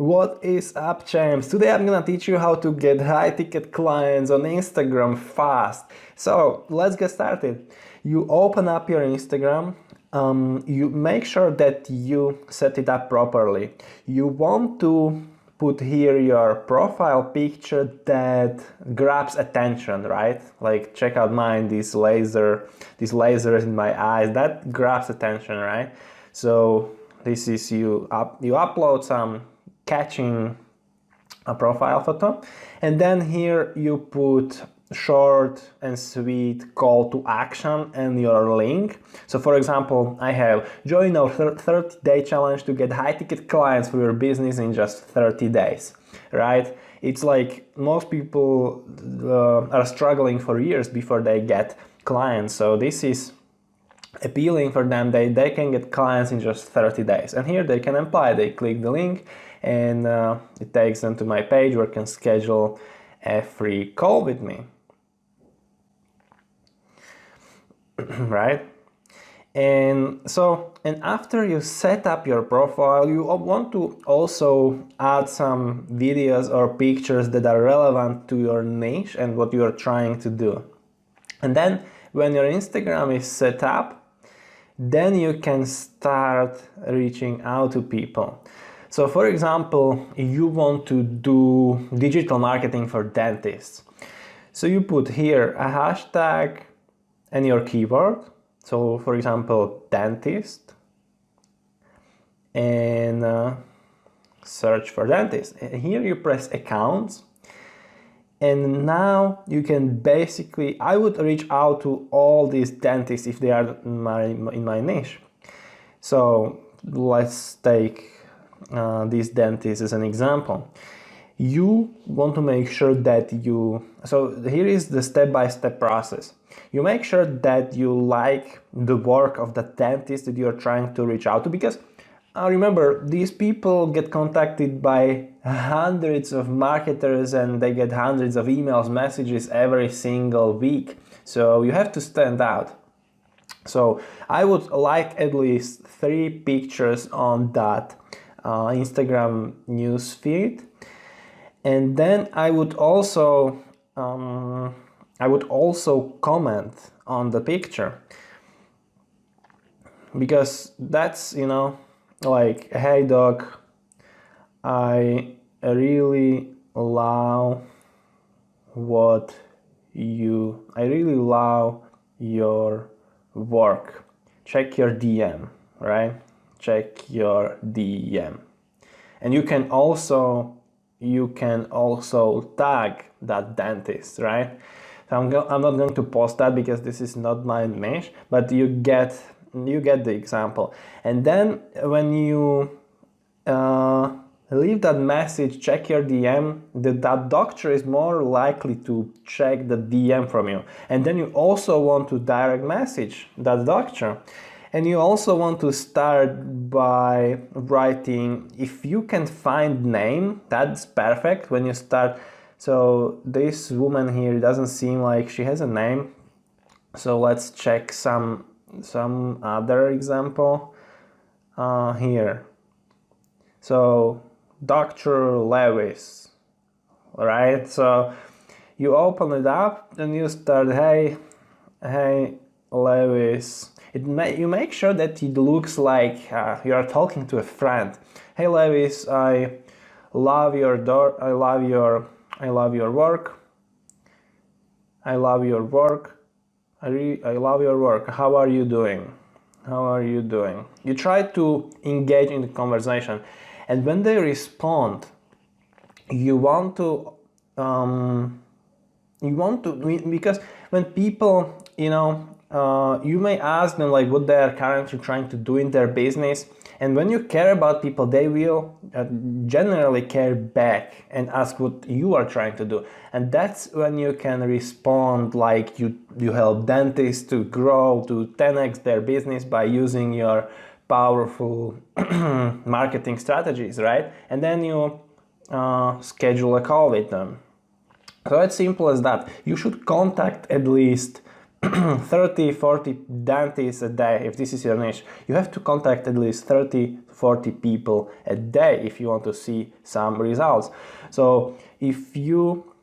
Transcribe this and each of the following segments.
What is up, champs? Today I'm gonna teach you how to get high-ticket clients on Instagram fast. So let's get started. You open up your Instagram. You make sure that you set it up properly. You want to put here your profile picture that grabs attention, right? Like check out mine, this laser in my eyes, that grabs attention, right? So this is you upload some catching a profile photo, and then here you put short and sweet call to action and your link. So for example, I have join our 30-day challenge to get high-ticket clients for your business in just 30 days, right? It's like most people are struggling for years before they get clients, so this is appealing for them. They can get clients in just 30 days, and here they can apply. They click the link and it takes them to my page where they can schedule a free call with me. Right? And after you set up your profile, you want to also add some videos or pictures that are relevant to your niche and what you are trying to do. And then when your Instagram is set up, then you can start reaching out to people. So for example, you want to do digital marketing for dentists. So you put here a hashtag and your keyword. So for example, dentist, and search for dentist. And here you press accounts. And now you can basically, I would reach out to all these dentists if they are in my niche. So let's take these dentists as an example. You want to make sure that so here is the step-by-step process. You make sure that you like the work of the dentist that you're trying to reach out to, because remember, these people get contacted by hundreds of marketers and they get hundreds of emails, messages every single week. So you have to stand out. So I would like at least 3 pictures on that Instagram news feed. And then I would also comment on the picture, because that's, like, hey doc, I really love your work. Check your DM, right? Check your DM. And you can also tag that dentist, right? So I'm not going to post that because this is not my niche, but you get the example. And then when you leave that message, check your DM, that doctor is more likely to check the DM from you. And then you also want to direct message that doctor. And you also want to start by writing, if you can find name, that's perfect when you start. So this woman here doesn't seem like she has a name. So let's check some other example here. So Dr. Lewis, right? So you open it up and you start, hey Lewis. You make sure that it looks like you are talking to a friend. Hey Lewis, I love your work. I love your work. I love your work. How are you doing? You try to engage in the conversation, and when they respond, you want to because when people, you may ask them like what they are currently trying to do in their business, and when you care about people, they will generally care back and ask what you are trying to do. And that's when you can respond like you help dentists to grow, to 10x their business by using your powerful marketing strategies, right? And then you schedule a call with them. So it's simple as that. You should contact at least 30, 40 dentists a day, if this is your niche. You have to contact at least 30, 40 people a day if you want to see some results. So if you,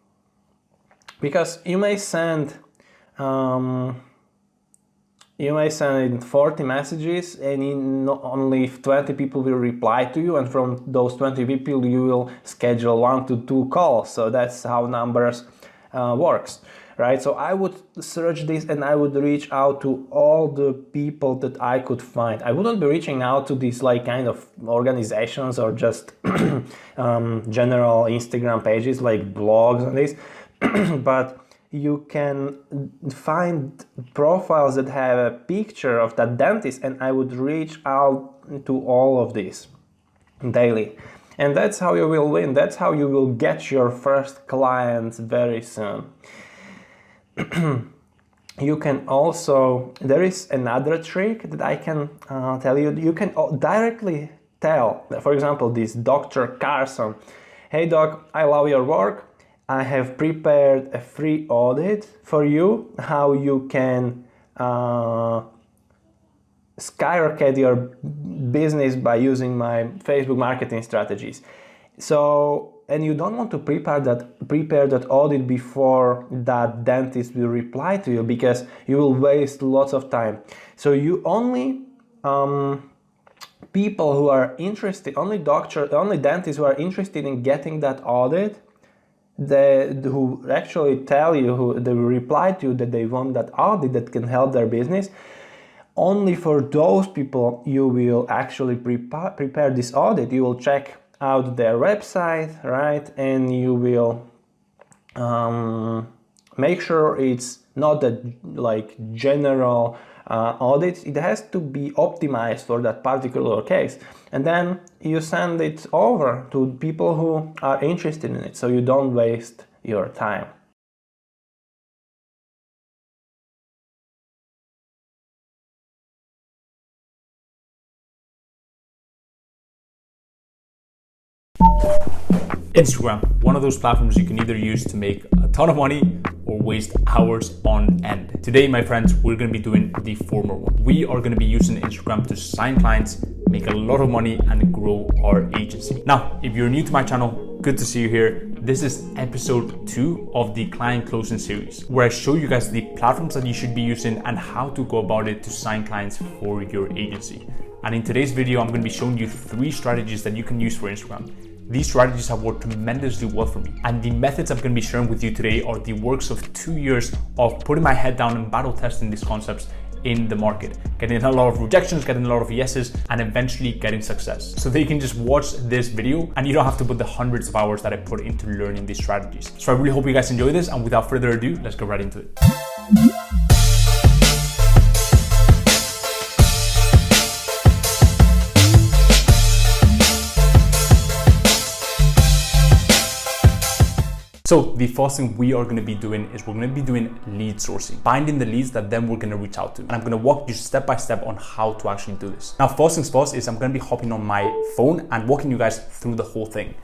because you may send 40 messages and only 20 people will reply to you, and from those 20 people you will schedule 1 to 2 calls. So that's how numbers works, right? So I would search this and I would reach out to all the people that I could find. I wouldn't be reaching out to these like kind of organizations or just general Instagram pages like blogs and this, but you can find profiles that have a picture of that dentist, and I would reach out to all of these daily. And that's how you will win. That's how you will get your first clients very soon. You can also, there is another trick that I can tell you. You can directly tell, for example, this Dr. Carson, hey doc, I love your work. I have prepared a free audit for you, how you can skyrocket your business by using my Facebook marketing strategies. So, and you don't want to prepare that audit before that dentist will reply to you, because you will waste lots of time. So you only people who are interested, only dentists who are interested in getting that audit, who actually tell you, who they will reply to you that they want that audit that can help their business, only for those people you will actually prepare this audit. You will check out their website, right? And you will make sure it's not a like general audit. It has to be optimized for that particular case, and then you send it over to people who are interested in it, so you don't waste your time. Instagram, one of those platforms you can either use to make a ton of money or waste hours on end. Today, my friends, we're gonna be doing the former one. We are gonna be using Instagram to sign clients, make a lot of money, and grow our agency. Now, if you're new to my channel, good to see you here. This is episode 2 of the client closing series, where I show you guys the platforms that you should be using and how to go about it to sign clients for your agency. And in today's video, I'm gonna be showing you 3 strategies that you can use for Instagram. These strategies have worked tremendously well for me. And the methods I'm gonna be sharing with you today are the works of 2 years of putting my head down and battle testing these concepts in the market, getting a lot of rejections, getting a lot of yeses, and eventually getting success. So that you can just watch this video and you don't have to put the hundreds of hours that I put into learning these strategies. So I really hope you guys enjoy this, and without further ado, let's go right into it. So the first thing we are going to be doing is we're going to be doing lead sourcing, finding the leads that then we're going to reach out to. And I'm going to walk you step by step on how to actually do this. Now, first things first is I'm going to be hopping on my phone and walking you guys through the whole thing.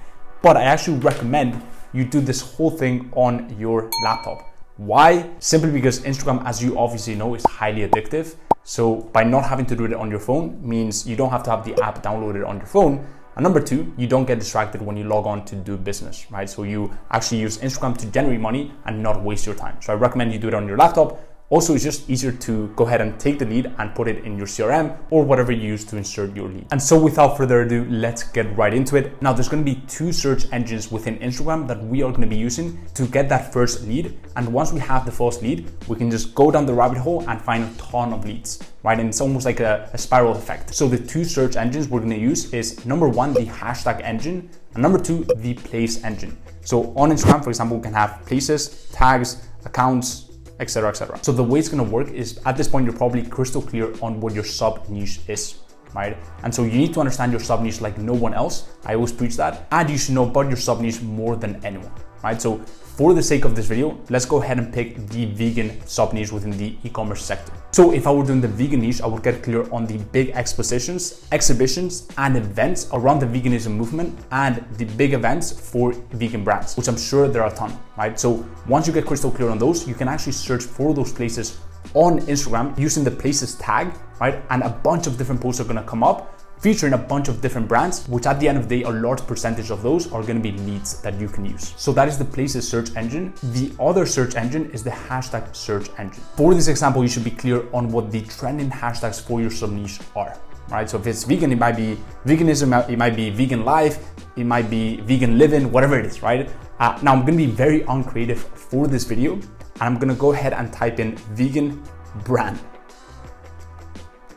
But I actually recommend you do this whole thing on your laptop. Why? Simply because Instagram, as you obviously know, is highly addictive. So by not having to do it on your phone means you don't have to have the app downloaded on your phone. And number 2, you don't get distracted when you log on to do business, right? So you actually use Instagram to generate money and not waste your time. So I recommend you do it on your laptop. Also, it's just easier to go ahead and take the lead and put it in your CRM or whatever you use to insert your lead. And so without further ado, let's get right into it. Now, there's going to be 2 search engines within Instagram that we are going to be using to get that first lead. And once we have the first lead, we can just go down the rabbit hole and find a ton of leads, right? And it's almost like a spiral effect. So the 2 search engines we're going to use is number 1, the hashtag engine, and number 2, the place engine. So on Instagram, for example, we can have places, tags, accounts, etc., etc. So the way it's going to work is, at this point, you're probably crystal clear on what your sub niche is, right? And so you need to understand your sub niche like no one else. I always preach that. And you should know about your sub niche more than anyone, right? So for the sake of this video, let's go ahead and pick the vegan sub niche within the e-commerce sector. So if I were doing the vegan niche, I would get clear on the big expositions, exhibitions, and events around the veganism movement and the big events for vegan brands, which I'm sure there are a ton, right? So once you get crystal clear on those, you can actually search for those places on Instagram using the places tag, right? And a bunch of different posts are gonna come up featuring a bunch of different brands, which at the end of the day, a large percentage of those are gonna be leads that you can use. So that is the Places search engine. The other search engine is the hashtag search engine. For this example, you should be clear on what the trending hashtags for your sub niche are, right? So if it's vegan, it might be veganism, it might be vegan life, it might be vegan living, whatever it is, right? Now I'm gonna be very uncreative for this video, and I'm gonna go ahead and type in vegan brand.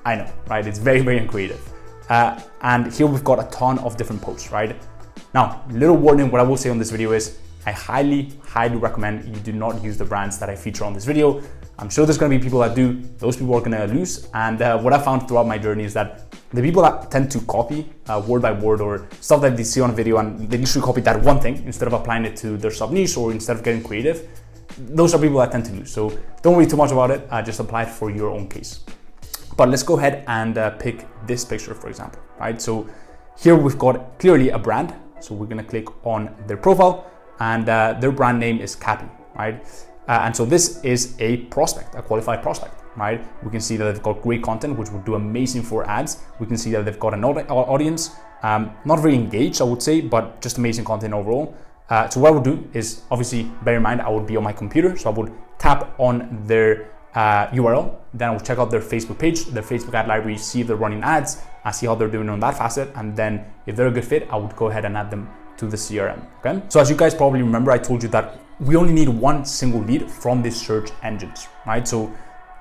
I know, right? It's very, very uncreative. And here we've got a ton of different posts, right? Now, little warning, what I will say on this video is I highly recommend you do not use the brands that I feature on this video. I'm sure there's gonna be people that do, those people are gonna lose. And what I found throughout my journey is that the people that tend to copy word by word or stuff that they see on a video and they literally copy that one thing instead of applying it to their sub niche or instead of getting creative, those are people that tend to lose. So don't worry too much about it, just apply it for your own case. But let's go ahead and pick this picture, for example, right? So here we've got clearly a brand. So we're gonna click on their profile and their brand name is Cappy, right? And so this is a prospect, a qualified prospect, right? We can see that they've got great content, which would do amazing for ads. We can see that they've got an audience, not very engaged, I would say, but just amazing content overall. So what I would do is obviously bear in mind, I would be on my computer. So I would tap on their URL, then I will check out their Facebook page, their Facebook ad library, see if they're running ads, see how they're doing on that facet, and then if they're a good fit, I would go ahead and add them to the CRM, okay? So as you guys probably remember, I told you that we only need one single lead from these search engines, right? So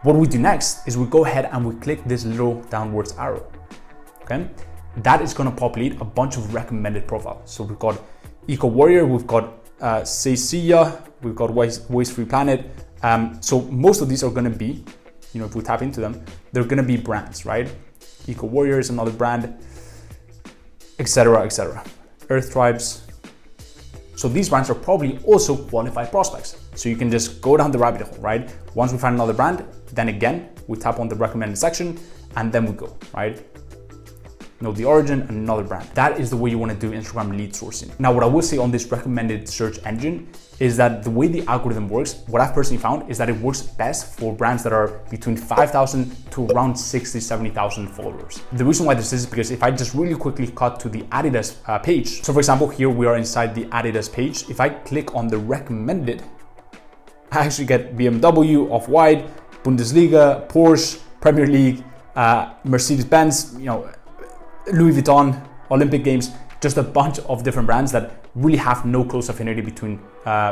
what we do next is we go ahead and we click this little downwards arrow, okay? That is gonna populate a bunch of recommended profiles. So we've got Eco Warrior, we've got Seiya, we've got Waste Free Planet. So most of these are gonna be, you know, if we tap into them, they're gonna be brands, right? Eco Warrior is another brand, etc., etc. Earth Tribes. So these brands are probably also qualified prospects. So you can just go down the rabbit hole, right? Once we find another brand, then again, we tap on the recommended section and then we go, right? Know the origin, and another brand. That is the way you want to do Instagram lead sourcing. Now, what I will say on this recommended search engine is that the way the algorithm works, what I've personally found is that it works best for brands that are between 5,000 to around 60, 70,000 followers. The reason why this is because if I just really quickly cut to the Adidas page. So for example, here we are inside the Adidas page. If I click on the recommended, I actually get BMW, Off-White, Bundesliga, Porsche, Premier League, Mercedes-Benz, you know, Louis Vuitton, Olympic Games, just a bunch of different brands that really have no close affinity between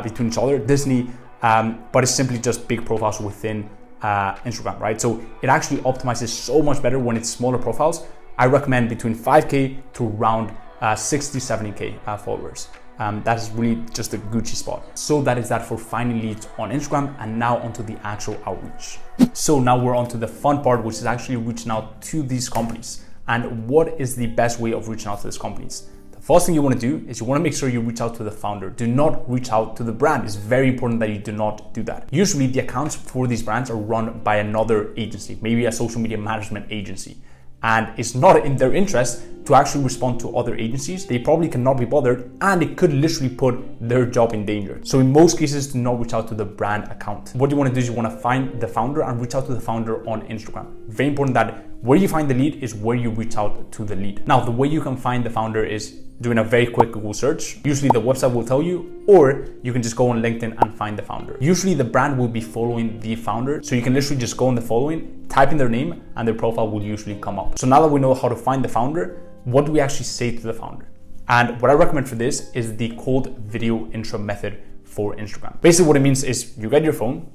each other. Disney, but it's simply just big profiles within Instagram, right? So it actually optimizes so much better when it's smaller profiles. I recommend between 5K to around 60, 70K followers. That is really just a Gucci spot. So that is that for finding leads on Instagram, and now onto the actual outreach. So now we're onto the fun part, which is actually reaching out to these companies. And what is the best way of reaching out to these companies? The first thing you want to do is you want to make sure you reach out to the founder. Do not reach out to the brand. It's very important that you do not do that. Usually the accounts for these brands are run by another agency, maybe a social media management agency. And it's not in their interest to actually respond to other agencies. They probably cannot be bothered, and it could literally put their job in danger. So in most cases, do not reach out to the brand account. What you want to do is you want to find the founder and reach out to the founder on Instagram. Very important that where you find the lead is where you reach out to the lead. Now, the way you can find the founder is doing a very quick Google search. Usually the website will tell you, or you can just go on LinkedIn and find the founder. Usually the brand will be following the founder. So you can literally just go on the following, type in their name, and their profile will usually come up. So now that we know how to find the founder, what do we actually say to the founder? And what I recommend for this is the cold video intro method for Instagram. Basically what it means is you get your phone,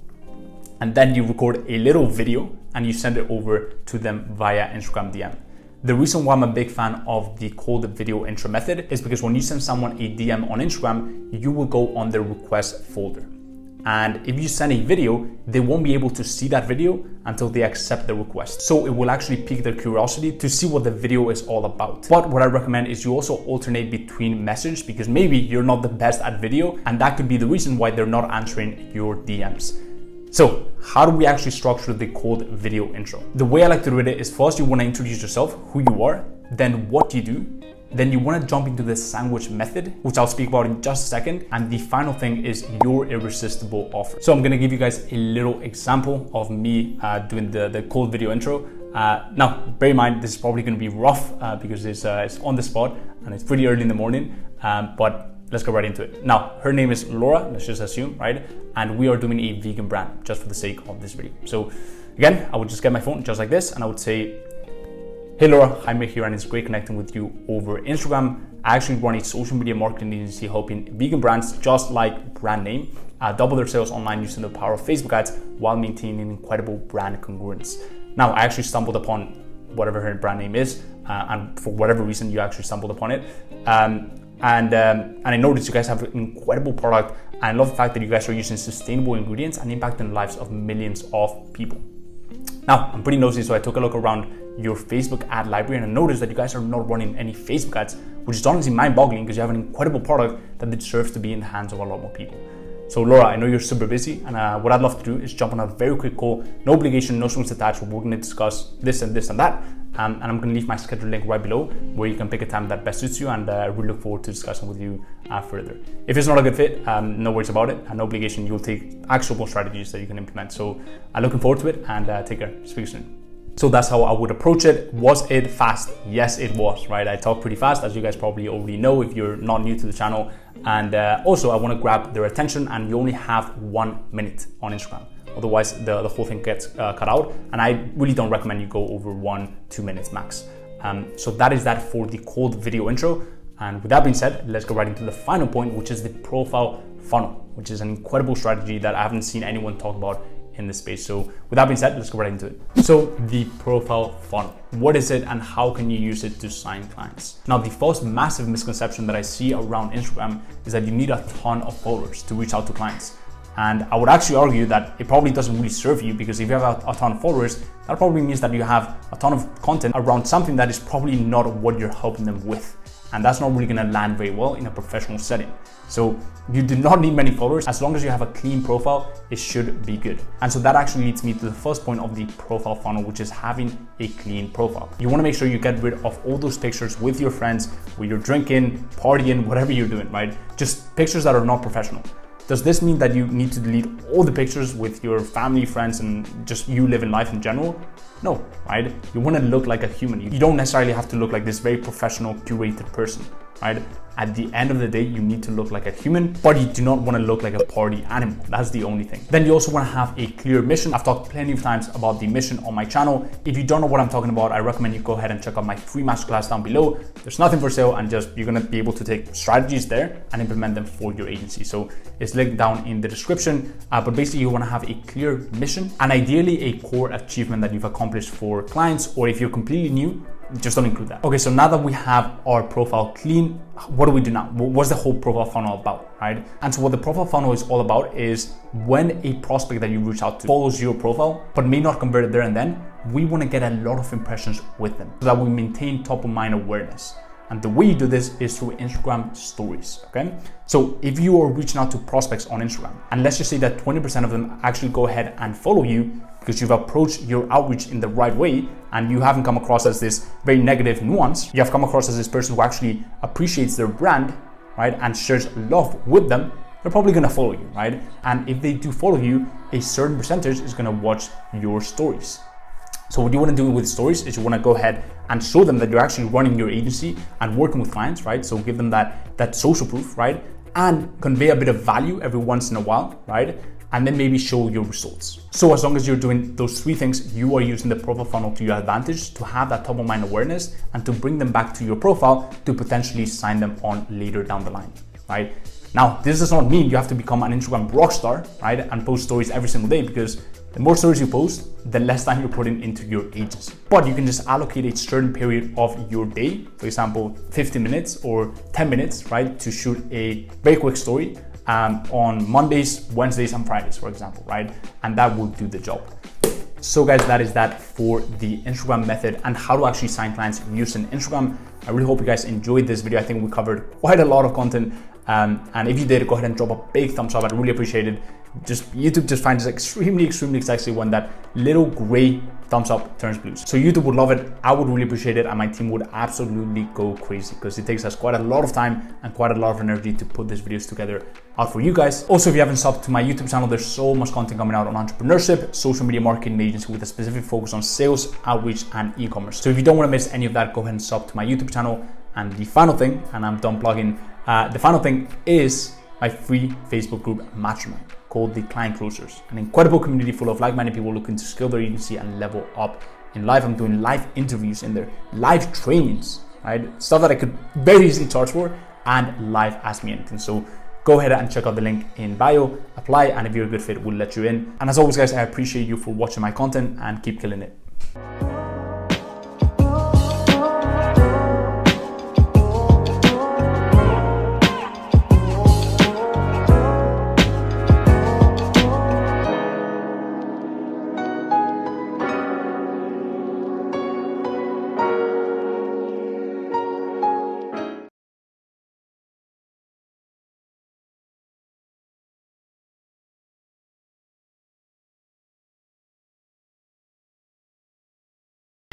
and then you record a little video and you send it over to them via Instagram DM. The reason why I'm a big fan of the cold video intro method is because when you send someone a DM on Instagram, you will go on their request folder. And if you send a video, they won't be able to see that video until they accept the request. So it will actually pique their curiosity to see what the video is all about. But what I recommend is you also alternate between message, because maybe you're not the best at video, and that could be the reason why they're not answering your DMs. So how do we actually structure the cold video intro? The way I like to do it is, first you want to introduce yourself, who you are, then what you do. Then you want to jump into the sandwich method, which I'll speak about in just a second. And the final thing is your irresistible offer. So I'm going to give you guys a little example of me doing the cold video intro. Now, bear in mind, this is probably going to be rough because it's on the spot and it's pretty early in the morning, but let's go right into it. Now, her name is Laura, let's just assume, right? And we are doing a vegan brand just for the sake of this video. So again, I would just get my phone just like this and I would say, hey Laura, Jaime here, and it's great connecting with you over Instagram. I actually run a social media marketing agency helping vegan brands just like brand name double their sales online using the power of Facebook ads while maintaining incredible brand congruence. Now, I actually stumbled upon whatever her brand name is, and for whatever reason, you actually stumbled upon it. And I noticed you guys have an incredible product, and I love the fact that you guys are using sustainable ingredients and impacting the lives of millions of people. Now, I'm pretty nosy, so I took a look around your Facebook ad library and I noticed that you guys are not running any Facebook ads, which is honestly mind-boggling because you have an incredible product that deserves to be in the hands of a lot more people. So Laura, I know you're super busy, and what I'd love to do is jump on a very quick call, no obligation, no strings attached, where we're going to discuss this and this and that. And I'm going to leave my schedule link right below where you can pick a time that best suits you, and I really look forward to discussing with you further. If it's not a good fit, no worries about it, and no obligation, you'll take actionable strategies that you can implement. So I'm looking forward to it, and take care. Speak soon. So that's how I would approach it. Was it fast? Yes, it was, right? I talk pretty fast, as you guys probably already know if you're not new to the channel. And also I want to grab their attention, and you only have 1 minute on Instagram. Otherwise the whole thing gets cut out, and I really don't recommend you go over 1-2 minutes max. So that is that for the cold video intro. And with that being said, let's go right into the final point, which is the profile funnel, which is an incredible strategy that I haven't seen anyone talk about in this space. So with that being said, let's go right into it. So the profile funnel, what is it and how can you use it to sign clients? Now, the first massive misconception that I see around Instagram is that you need a ton of followers to reach out to clients. And I would actually argue that it probably doesn't really serve you, because if you have a ton of followers, that probably means that you have a ton of content around something that is probably not what you're helping them with. And that's not really gonna land very well in a professional setting. So you do not need many followers. As long as you have a clean profile, it should be good. And so that actually leads me to the first point of the profile funnel, which is having a clean profile. You wanna make sure you get rid of all those pictures with your friends where you're drinking, partying, whatever you're doing, right? Just pictures that are not professional. Does this mean that you need to delete all the pictures with your family, friends, and just you living life in general? No, right? You want to look like a human. You don't necessarily have to look like this very professional, curated person, right? At the end of the day, you need to look like a human, but you do not want to look like a party animal. That's the only thing. Then you also want to have a clear mission. I've talked plenty of times about the mission on my channel. If you don't know what I'm talking about, I recommend you go ahead and check out my free masterclass down below. There's nothing for sale, and just you're going to be able to take strategies there and implement them for your agency. So it's linked down in the description. But basically, you want to have a clear mission and ideally a core achievement that you've accomplished for clients, or if you're completely new, just don't include that. Okay, so now that we have our profile clean, what do we do now? What's the whole profile funnel about, right? And so what the profile funnel is all about is when a prospect that you reach out to follows your profile, but may not convert there and then, we want to get a lot of impressions with them so that we maintain top of mind awareness. And the way you do this is through Instagram stories, okay? So if you are reaching out to prospects on Instagram, and let's just say that 20% of them actually go ahead and follow you because you've approached your outreach in the right way, and you haven't come across as this very negative nuance, you have come across as this person who actually appreciates their brand, right? And shares love with them, they're probably gonna follow you, right? And if they do follow you, a certain percentage is gonna watch your stories. So what you want to do with stories is you want to go ahead and show them that you're actually running your agency and working with clients, right? So give them that social proof, right? And convey a bit of value every once in a while, right? And then maybe show your results. So as long as you're doing those three things, you are using the profile funnel to your advantage to have that top of mind awareness and to bring them back to your profile to potentially sign them on later down the line, right? Now, this does not mean you have to become an Instagram rock star, right? And post stories every single day, because the more stories you post, the less time you're putting into your agency. But you can just allocate a certain period of your day, for example, 15 minutes or 10 minutes, right? To shoot a very quick story on Mondays, Wednesdays, and Fridays, for example, right? And that will do the job. So guys, that is that for the Instagram method and how to actually sign clients using Instagram. I really hope you guys enjoyed this video. I think we covered quite a lot of content. And if you did, go ahead and drop a big thumbs up. I'd really appreciate it. YouTube just finds it extremely sexy when that little gray thumbs up turns blue. So YouTube would love it. I would really appreciate it. And my team would absolutely go crazy because it takes us quite a lot of time and quite a lot of energy to put these videos together out for you guys. Also, if you haven't subbed to my YouTube channel, there's so much content coming out on entrepreneurship, social media marketing agency with a specific focus on sales, outreach, and e-commerce. So if you don't want to miss any of that, go ahead and sub to my YouTube channel. And the final thing, and I'm done plugging, the final thing is my free Facebook group mastermind called the Client Closers, an incredible community full of like-minded people looking to scale their agency and level up in life. I'm doing live interviews in there, live trainings, right? Stuff that I could very easily charge for, and live Ask Me Anything. So go ahead and check out the link in bio, apply, and if you're a good fit, we'll let you in. And as always, guys, I appreciate you for watching my content and keep killing it.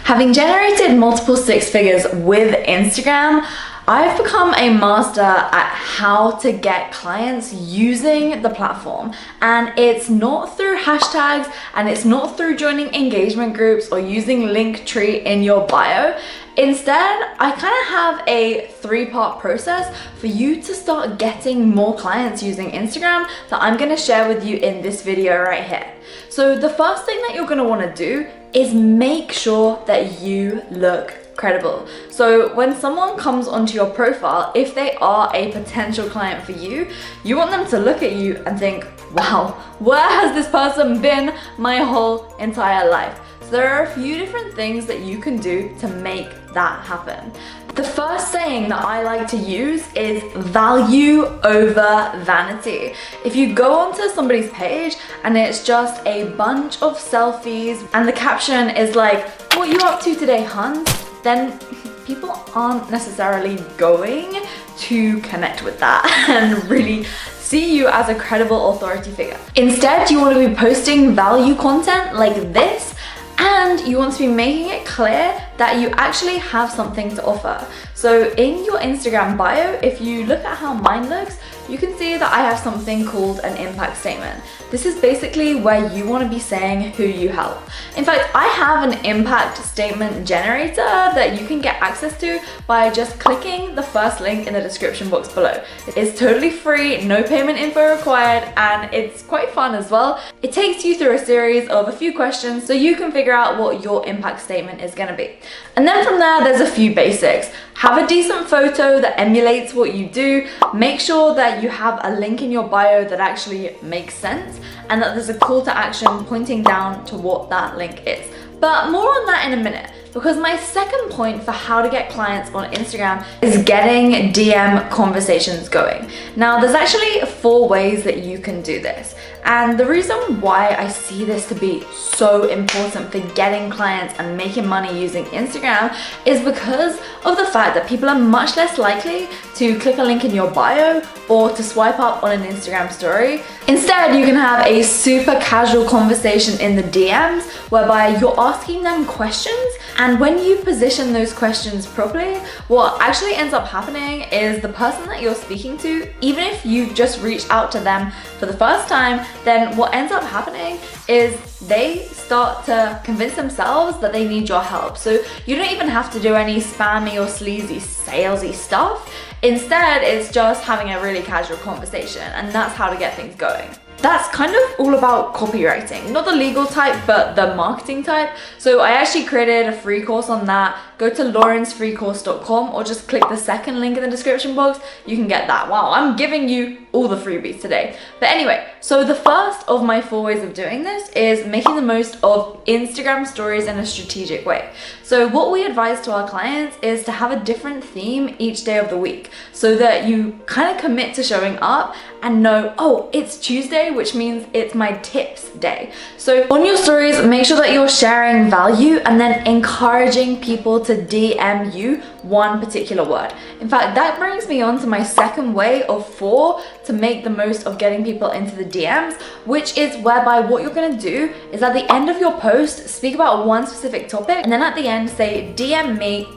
Having generated multiple six figures with Instagram, I've become a master at how to get clients using the platform. And it's not through hashtags, and it's not through joining engagement groups or using Linktree in your bio. Instead, I kind of have a three-part process for you to start getting more clients using Instagram that I'm going to share with you in this video right here. So the first thing that you're going to want to do is make sure that you look credible. So when someone comes onto your profile, if they are a potential client for you, you want them to look at you and think, wow, where has this person been my whole entire life? So there are a few different things that you can do to make that happen. The first saying that I like to use is value over vanity. If you go onto somebody's page and it's just a bunch of selfies and the caption is like, what you up to today, hun? Then people aren't necessarily going to connect with that and really see you as a credible authority figure. Instead, you want to be posting value content like this, and you want to be making it clear that you actually have something to offer. So in your Instagram bio, if you look at how mine looks, you can see that I have something called an impact statement. This is basically where you want to be saying who you help. In fact, I have an impact statement generator that you can get access to by just clicking the first link in the description box below. It's totally free, no payment info required, and it's quite fun as well. It takes you through a series of a few questions so you can figure out what your impact statement is going to be. And then from there, there's a few basics. Have a decent photo that emulates what you do. Make sure that you have a link in your bio that actually makes sense and that there's a call to action pointing down to what that link is. But more on that in a minute, because my second point for how to get clients on Instagram is getting DM conversations going. Now, there's actually 4 ways that you can do this. And the reason why I see this to be so important for getting clients and making money using Instagram is because of the fact that people are much less likely to click a link in your bio or to swipe up on an Instagram story. Instead, you can have a super casual conversation in the DMs whereby you're asking them questions, and when you position those questions properly, what actually ends up happening is the person that you're speaking to, even if you just reached out to them for the first time, then what ends up happening is they start to convince themselves that they need your help. So you don't even have to do any spammy or sleazy salesy stuff. Instead, it's just having a really casual conversation, and that's how to get things going. That's kind of all about copywriting, not the legal type, but the marketing type. So I actually created a free course on that go to laurensfreecourse.com or just click the second link in the description box. You can get that. Wow, I'm giving you all the freebies today. But anyway, so the first of my 4 ways of doing this is making the most of Instagram stories in a strategic way. So what we advise to our clients is to have a different theme each day of the week so that you kind of commit to showing up and know, oh, it's Tuesday, which means it's my tips day. So on your stories, make sure that you're sharing value and then encouraging people to DM you one particular word. In fact, that brings me on to my second way of 4 to make the most of getting people into the DMs, which is whereby what you're gonna do is at the end of your post, speak about one specific topic, and then at the end say, DM me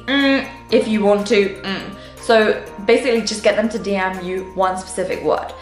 if you want to. So basically just get them to DM you one specific word.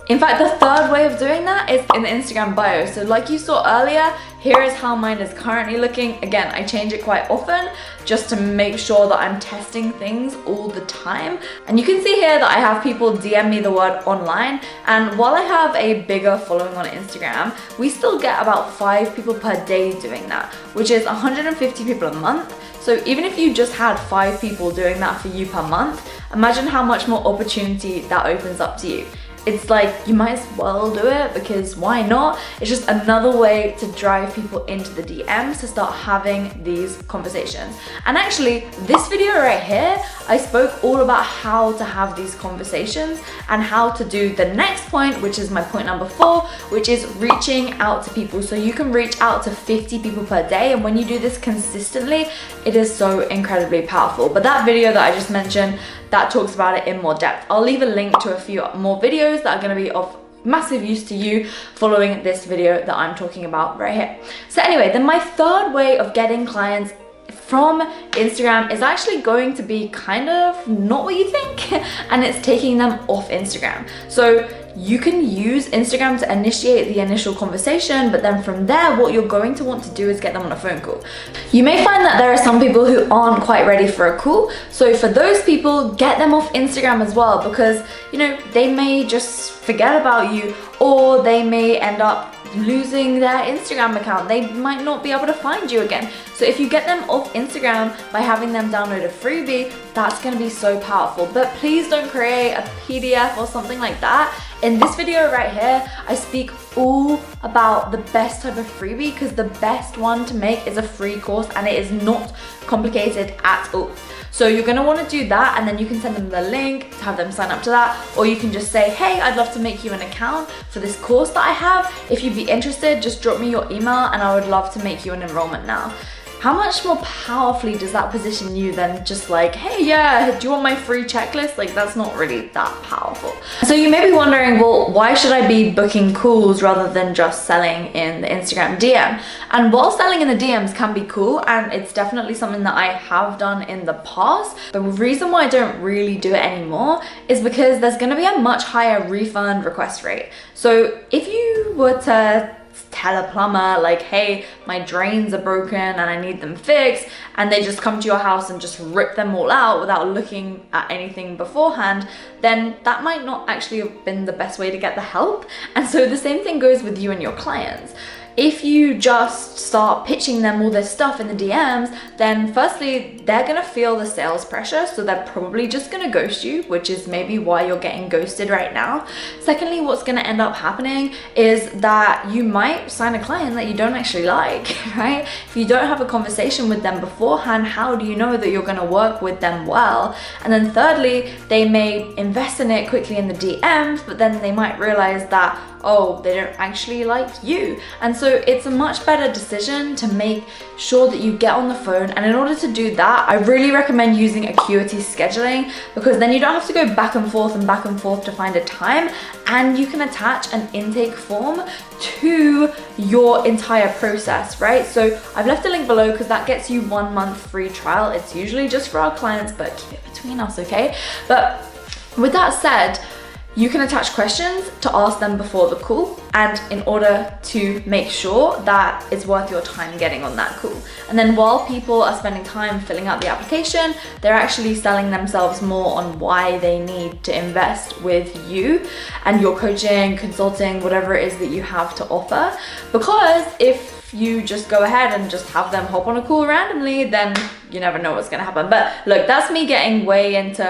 In fact, the third way of doing that is in the Instagram bio. So like you saw earlier, here is how mine is currently looking. Again, I change it quite often just to make sure that I'm testing things all the time. And you can see here that I have people DM me the word online. And while I have a bigger following on Instagram, we still get about 5 people per day doing that, which is 150 people a month. So even if you just had 5 people doing that for you per month, imagine how much more opportunity that opens up to you. It's like, you might as well do it because why not? It's just another way to drive people into the DMs to start having these conversations. And actually, this video right here, I spoke all about how to have these conversations and how to do the next point, which is my point number 4, which is reaching out to people. So you can reach out to 50 people per day. And when you do this consistently, it is so incredibly powerful. But that video that I just mentioned, that talks about it in more depth. I'll leave a link to a few more videos that are gonna be of massive use to you following this video that I'm talking about right here. So anyway, then my third way of getting clients from Instagram is actually going to be kind of not what you think, and it's taking them off Instagram. So you can use Instagram to initiate the initial conversation, but then from there, what you're going to want to do is get them on a phone call. You may find that there are some people who aren't quite ready for a call. So for those people, get them off Instagram as well, because you know, they may just forget about you, or they may end up losing their Instagram account. They might not be able to find you again. So if you get them off Instagram by having them download a freebie, that's going to be so powerful. But please don't create a PDF or something like that. In this video right here, I speak all about the best type of freebie, because the best one to make is a free course and it is not complicated at all. So you're gonna wanna do that, and then you can send them the link to have them sign up to that, or you can just say, hey, I'd love to make you an account for this course that I have. If you'd be interested, just drop me your email and I would love to make you an enrollment now. How much more powerfully does that position you than just like, hey, yeah, do you want my free checklist? Like, that's not really that powerful. So you may be wondering, well, why should I be booking calls rather than just selling in the Instagram DM? And while selling in the DMs can be cool, and it's definitely something that I have done in the past, the reason why I don't really do it anymore is because there's gonna be a much higher refund request rate. So if you were to tell a plumber like, hey, my drains are broken and I need them fixed, and they just come to your house and just rip them all out without looking at anything beforehand, then that might not actually have been the best way to get the help. And so the same thing goes with you and your clients. If you just start pitching them all this stuff in the DMs, then firstly, they're gonna feel the sales pressure, so they're probably just gonna ghost you, which is maybe why you're getting ghosted right now. Secondly, what's gonna end up happening is that you might sign a client that you don't actually like, right? If you don't have a conversation with them beforehand, how do you know that you're gonna work with them well? And then thirdly, they may invest in it quickly in the DMs, but then they might realize that, oh, they don't actually like you. And so it's a much better decision to make sure that you get on the phone. And in order to do that, I really recommend using Acuity scheduling, because then you don't have to go back and forth to find a time, and you can attach an intake form to your entire process, right? So I've left a link below because that gets you 1 month free trial. It's usually just for our clients, but keep it between us, okay? But with that said, You can attach questions to ask them before the call, and in order to make sure that it's worth your time getting on that call. And then while people are spending time filling out the application, they're actually selling themselves more on why they need to invest with you and your coaching, consulting, whatever it is that you have to offer. Because if you just go ahead and just have them hop on a call randomly, then you never know what's gonna happen. But look, that's me getting way into,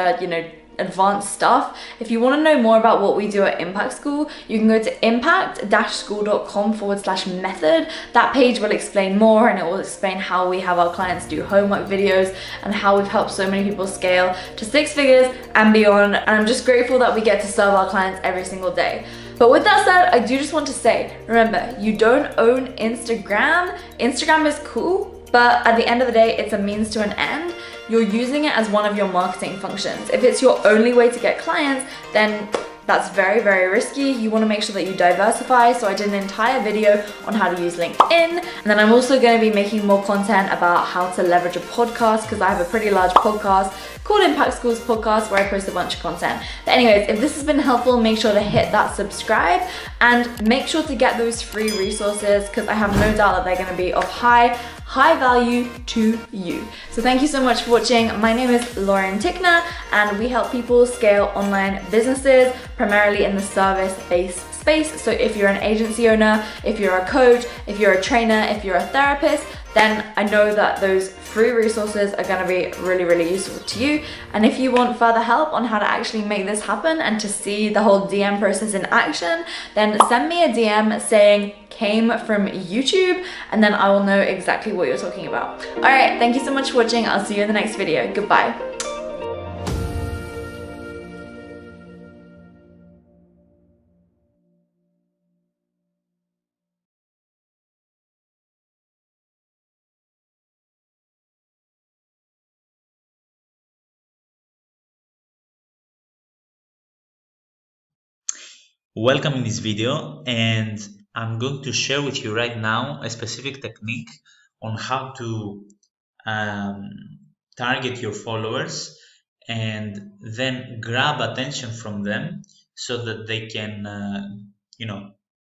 advanced stuff. If you want to know more about what we do at Impact School, you can go to impact-school.com/method. That page will explain more, and it will explain how we have our clients do homework videos and how we've helped so many people scale to 6 figures and beyond. And I'm just grateful that we get to serve our clients every single day. But with that said, I do just want to say, remember, you don't own Instagram. Instagram is cool, but at the end of the day, it's a means to an end. You're using it as one of your marketing functions. If it's your only way to get clients, then that's very, very risky. You want to make sure that you diversify. So I did an entire video on how to use LinkedIn. And then I'm also going to be making more content about how to leverage a podcast, because I have a pretty large podcast called Impact Schools Podcast where I post a bunch of content. But anyways, if this has been helpful, make sure to hit that subscribe and make sure to get those free resources, because I have no doubt that they're going to be of high value to you. So thank you so much for watching. My name is Lauren Tickner, and we help people scale online businesses, primarily in the service-based space. So if you're an agency owner, if you're a coach, if you're a trainer, if you're a therapist, then I know that those free resources are gonna be really, really useful to you. And if you want further help on how to actually make this happen and to see the whole DM process in action, then send me a DM saying came from YouTube, and then I will know exactly what you're talking about. All right, thank you so much for watching. I'll see you in the next video. Goodbye. Welcome in this video, and I'm going to share with you right now a specific technique on how to target your followers and then grab attention from them so that they can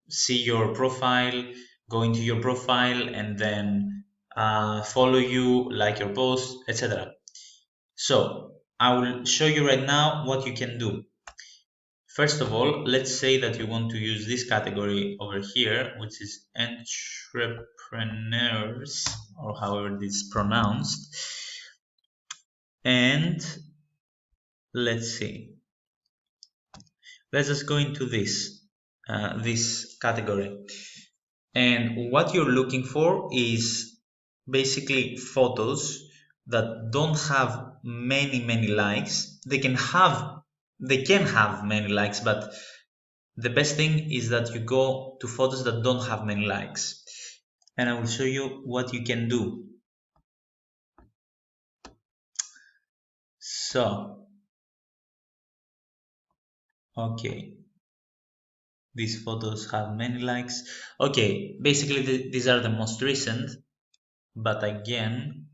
see your profile, go into your profile, and then follow you, like your post, etc. So I will show you right now what you can do. First of all, let's say that you want to use this category over here, which is entrepreneurs, or however this is pronounced. And let's see. Let's just go into this category. And what you're looking for is basically photos that don't have many likes. They can have many likes, but the best thing is that you go to photos that don't have many likes. And I will show you what you can do. So, okay, these photos have many likes. Okay, basically these are the most recent, but again,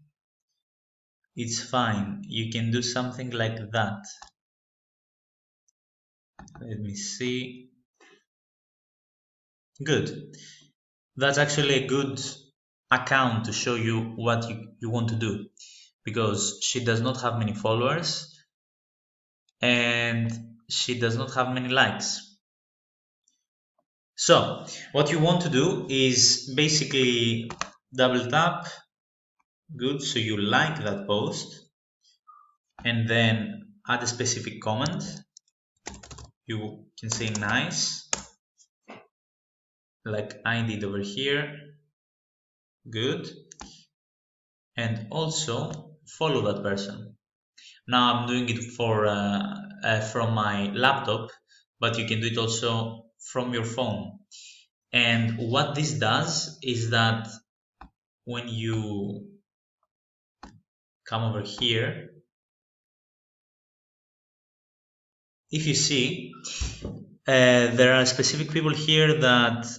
it's fine. You can do something like that. Let me see. Good. That's actually a good account to show you what you want to do, because she does not have many followers and she does not have many likes. So what you want to do is basically double tap. Good. So you like that post and then add a specific comment. You can say nice, like I did over here. Good. And also follow that person. Now I'm doing it from my laptop, but you can do it also from your phone. And what this does is that when you come over here, if you see, there are specific people here that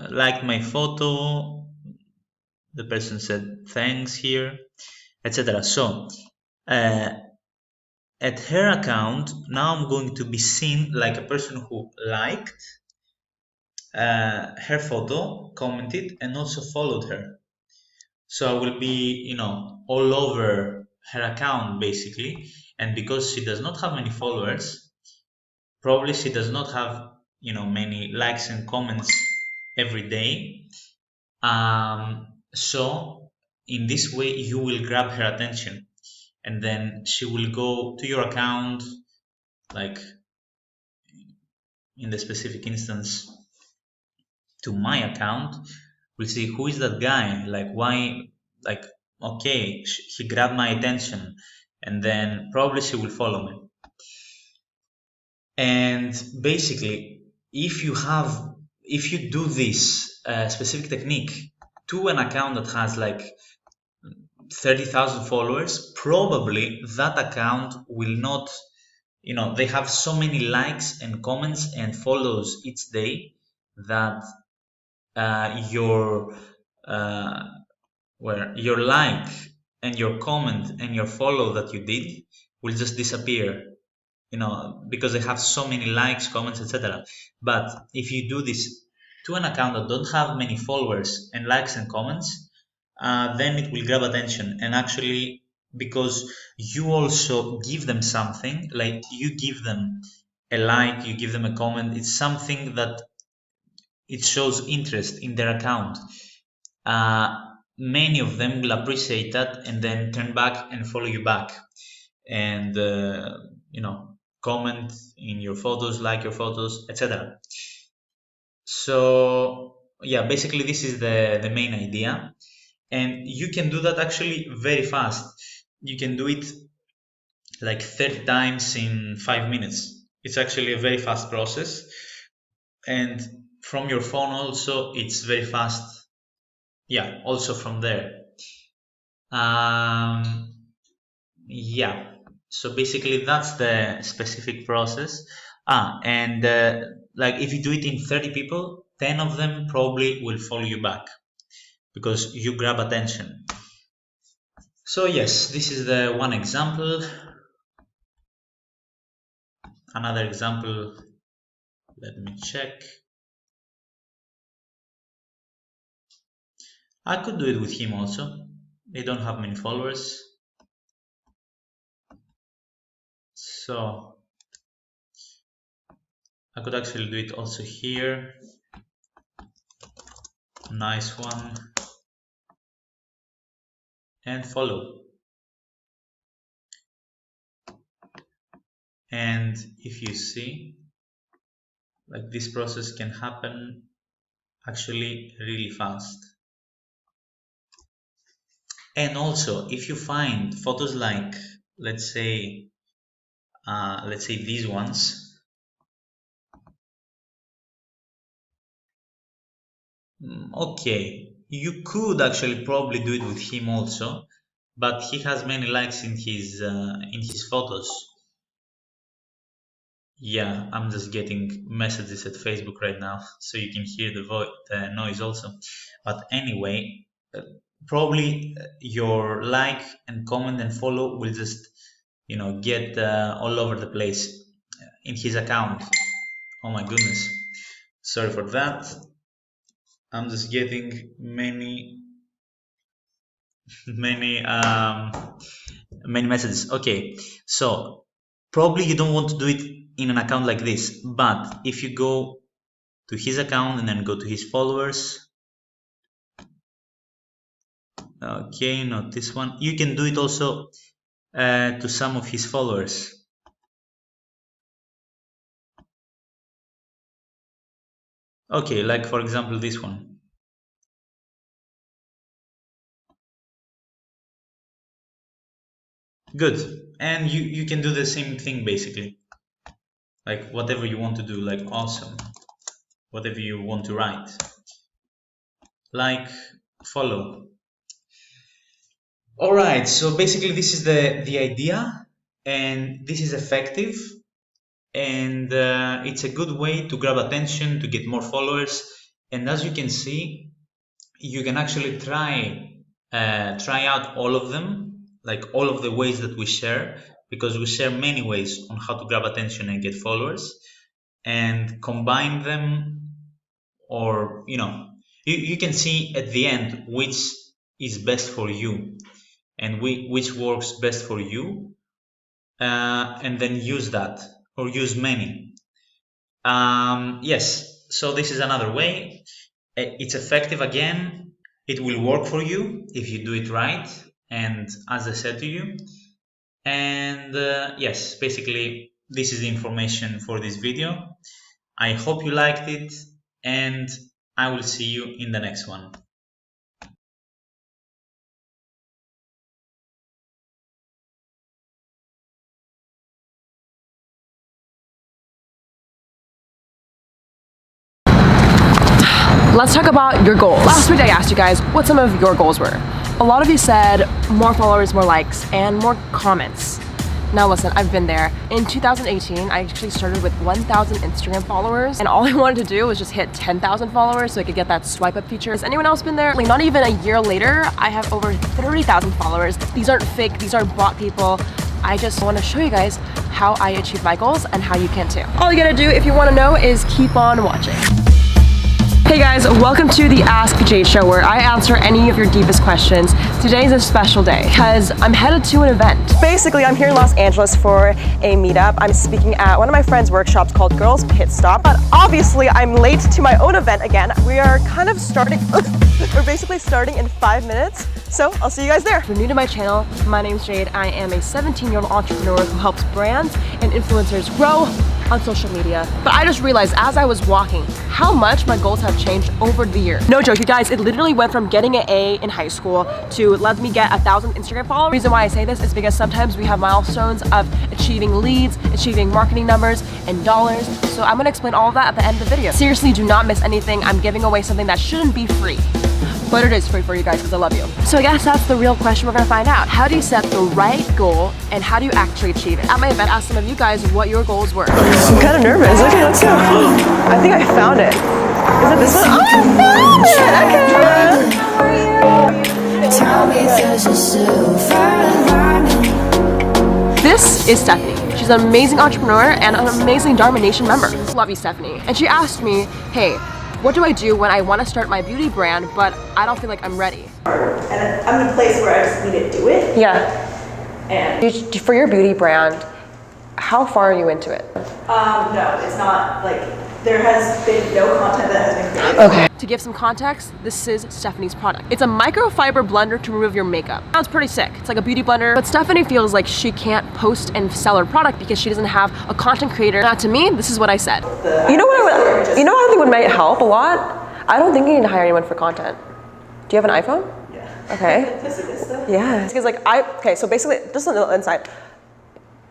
liked my photo. The person said thanks here, etc. So at her account, now I'm going to be seen like a person who liked her photo, commented, and also followed her. So I will be, you know, all over her account basically. And because she does not have many followers, probably she does not have, you know, many likes and comments every day. So in this way, you will grab her attention, and then she will go to your account, like in the specific instance, to my account. We'll see who is that guy, like why, like, okay, he grabbed my attention, and then probably she will follow me. And basically, if you do this specific technique to an account that has like 30,000 followers, probably that account will not, you know, they have so many likes and comments and follows each day that your like and your comment and your follow that you did will just disappear, you know, because they have so many likes, comments, etc. But if you do this to an account that don't have many followers and likes and comments, then it will grab attention. And actually, because you also give them something, like you give them a like, you give them a comment, it's something that it shows interest in their account. Many of them will appreciate that and then turn back and follow you back, and you know, comment in your photos, like your photos, etc. So yeah, basically this is the main idea, and you can do that actually very fast. You can do it like 30 times in 5 minutes. It's actually a very fast process, and from your phone also it's very fast. Yeah, also from there. Yeah, so basically that's the specific process. And like if you do it in 30 people, 10 of them probably will follow you back because you grab attention. So yes, this is the one example. Another example, let me check. I could do it with him also. They don't have many followers. So I could actually do it also here. Nice one. And follow. And if you see, like this process can happen actually really fast. And also, if you find photos like, let's say these ones, okay, you could actually probably do it with him also, but he has many likes in his photos. Yeah, I'm just getting messages at Facebook right now, so you can hear the noise also. But anyway, probably your like and comment and follow will just, you know, get all over the place in his account. Oh my goodness, sorry for that. I'm just getting many messages. Okay, so probably you don't want to do it in an account like this, but if you go to his account and then go to his followers, okay, not this one, you can do it also to some of his followers. Okay, like for example this one. Good. And you can do the same thing basically, like whatever you want to do, like awesome, whatever you want to write, like, follow. All right, so basically this is the idea, and this is effective, and it's a good way to grab attention, to get more followers. And as you can see, you can actually try out all of them, like all of the ways that we share, because we share many ways on how to grab attention and get followers, and combine them, or you can see at the end which is best for you and which works best for you, and then use that, or use many. Yes, so this is another way. It's effective again. It will work for you if you do it right, and as I said to you. And yes, basically this is the information for this video. I hope you liked it, and I will see you in the next one. Let's talk about your goals. Last week I asked you guys what some of your goals were. A lot of you said more followers, more likes, and more comments. Now listen, I've been there. In 2018, I actually started with 1,000 Instagram followers, and all I wanted to do was just hit 10,000 followers so I could get that swipe up feature. Has anyone else been there? Like, not even a year later, I have over 30,000 followers. These aren't fake, these aren't bot people. I just want to show you guys how I achieve my goals and how you can too. All you gotta do if you want to know is keep on watching. Hey guys, welcome to the Ask Jade Show, where I answer any of your deepest questions. Today's a special day because I'm headed to an event. Basically, I'm here in Los Angeles for a meetup. I'm speaking at one of my friend's workshops called Girls Pit Stop. But obviously, I'm late to my own event again. We are kind of starting, we're basically starting in 5 minutes. So I'll see you guys there. If you're new to my channel, my name's Jade. I am a 17-year-old entrepreneur who helps brands and influencers grow on social media. But I just realized as I was walking how much my goals have changed over the year. No joke, you guys, it literally went from getting an A in high school to let me get 1,000 Instagram followers. The reason why I say this is because sometimes we have milestones of achieving leads, achieving marketing numbers, and dollars. So I'm gonna explain all of that at the end of the video. Seriously, do not miss anything. I'm giving away something that shouldn't be free, but it is free for you guys because I love you. So I guess that's the real question we're gonna find out. How do you set the right goal and how do you actually achieve it? At my event, I asked some of you guys what your goals were. I'm kind of nervous. Okay, let's go. I think I found it. Is it this one? Oh, I found it! Okay. This is Stephanie. She's an amazing entrepreneur and an amazing Dharma Nation member. Love you, Stephanie. And she asked me, hey, what do I do when I want to start my beauty brand, but I don't feel like I'm ready? And I'm in a place where I just need to do it. Yeah. And for your beauty brand, how far are you into it? no, it's not like, there has been no content that has been created. Okay. To give some context, this is Stephanie's product. It's a microfiber blender to remove your makeup. Sounds pretty sick. It's like a beauty blender, but Stephanie feels like she can't post and sell her product because she doesn't have a content creator. Now to me, this is what I said. You know what I think would might help a lot? I don't think you need to hire anyone for content. Do you have an iPhone? Yeah. Okay. Yes, it is though. Yeah. Because okay, so basically, just on the inside,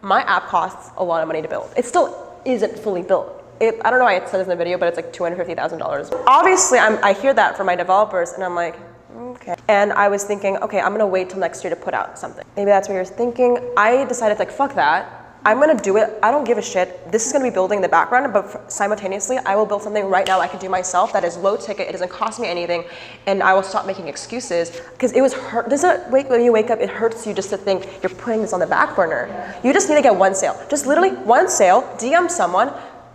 my app costs a lot of money to build. It still isn't fully built. I don't know why it said this in the video, but it's like $250,000. Obviously, I hear that from my developers, and I'm like, okay. And I was thinking, okay, I'm gonna wait till next year to put out something. Maybe that's what you're thinking. I decided, like, fuck that. I'm gonna do it. I don't give a shit. This is gonna be building in the background, but simultaneously, I will build something right now I can do myself that is low ticket. It doesn't cost me anything, and I will stop making excuses because it was hurt. When you wake up, it hurts you just to think you're putting this on the back burner. You just need to get one sale. Just literally one sale. DM someone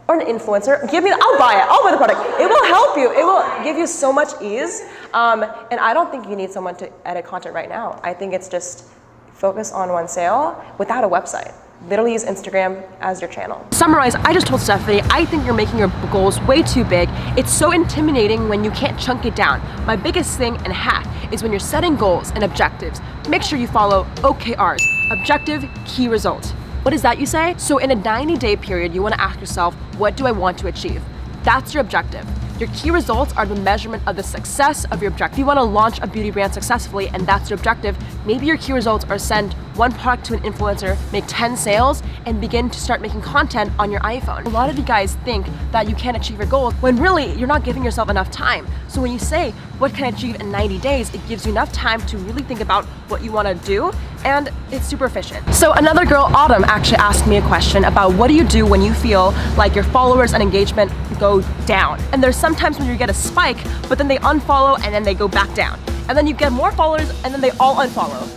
or an influencer. I'll buy it. I'll buy the product. It will help you. It will give you so much ease. And I don't think you need someone to edit content right now. I think it's just focus on one sale without a website. Literally use Instagram as your channel. Summarize, I just told Stephanie, I think you're making your goals way too big. It's so intimidating when you can't chunk it down. My biggest thing and hack is when you're setting goals and objectives, make sure you follow OKRs, objective, key result. What is that, you say? So in a 90-day period, you want to ask yourself, what do I want to achieve? That's your objective. Your key results are the measurement of the success of your objective. If you want to launch a beauty brand successfully and that's your objective, maybe your key results are send one product to an influencer, make 10 sales, and begin to start making content on your iPhone. A lot of you guys think that you can't achieve your goals when really you're not giving yourself enough time. So when you say, what can I achieve in 90 days, it gives you enough time to really think about what you want to do, and it's super efficient. So another girl, Autumn, actually asked me a question about what do you do when you feel like your followers and engagement go down. And there's sometimes when you get a spike, but then they unfollow and then they go back down. And then you get more followers and then they all unfollow.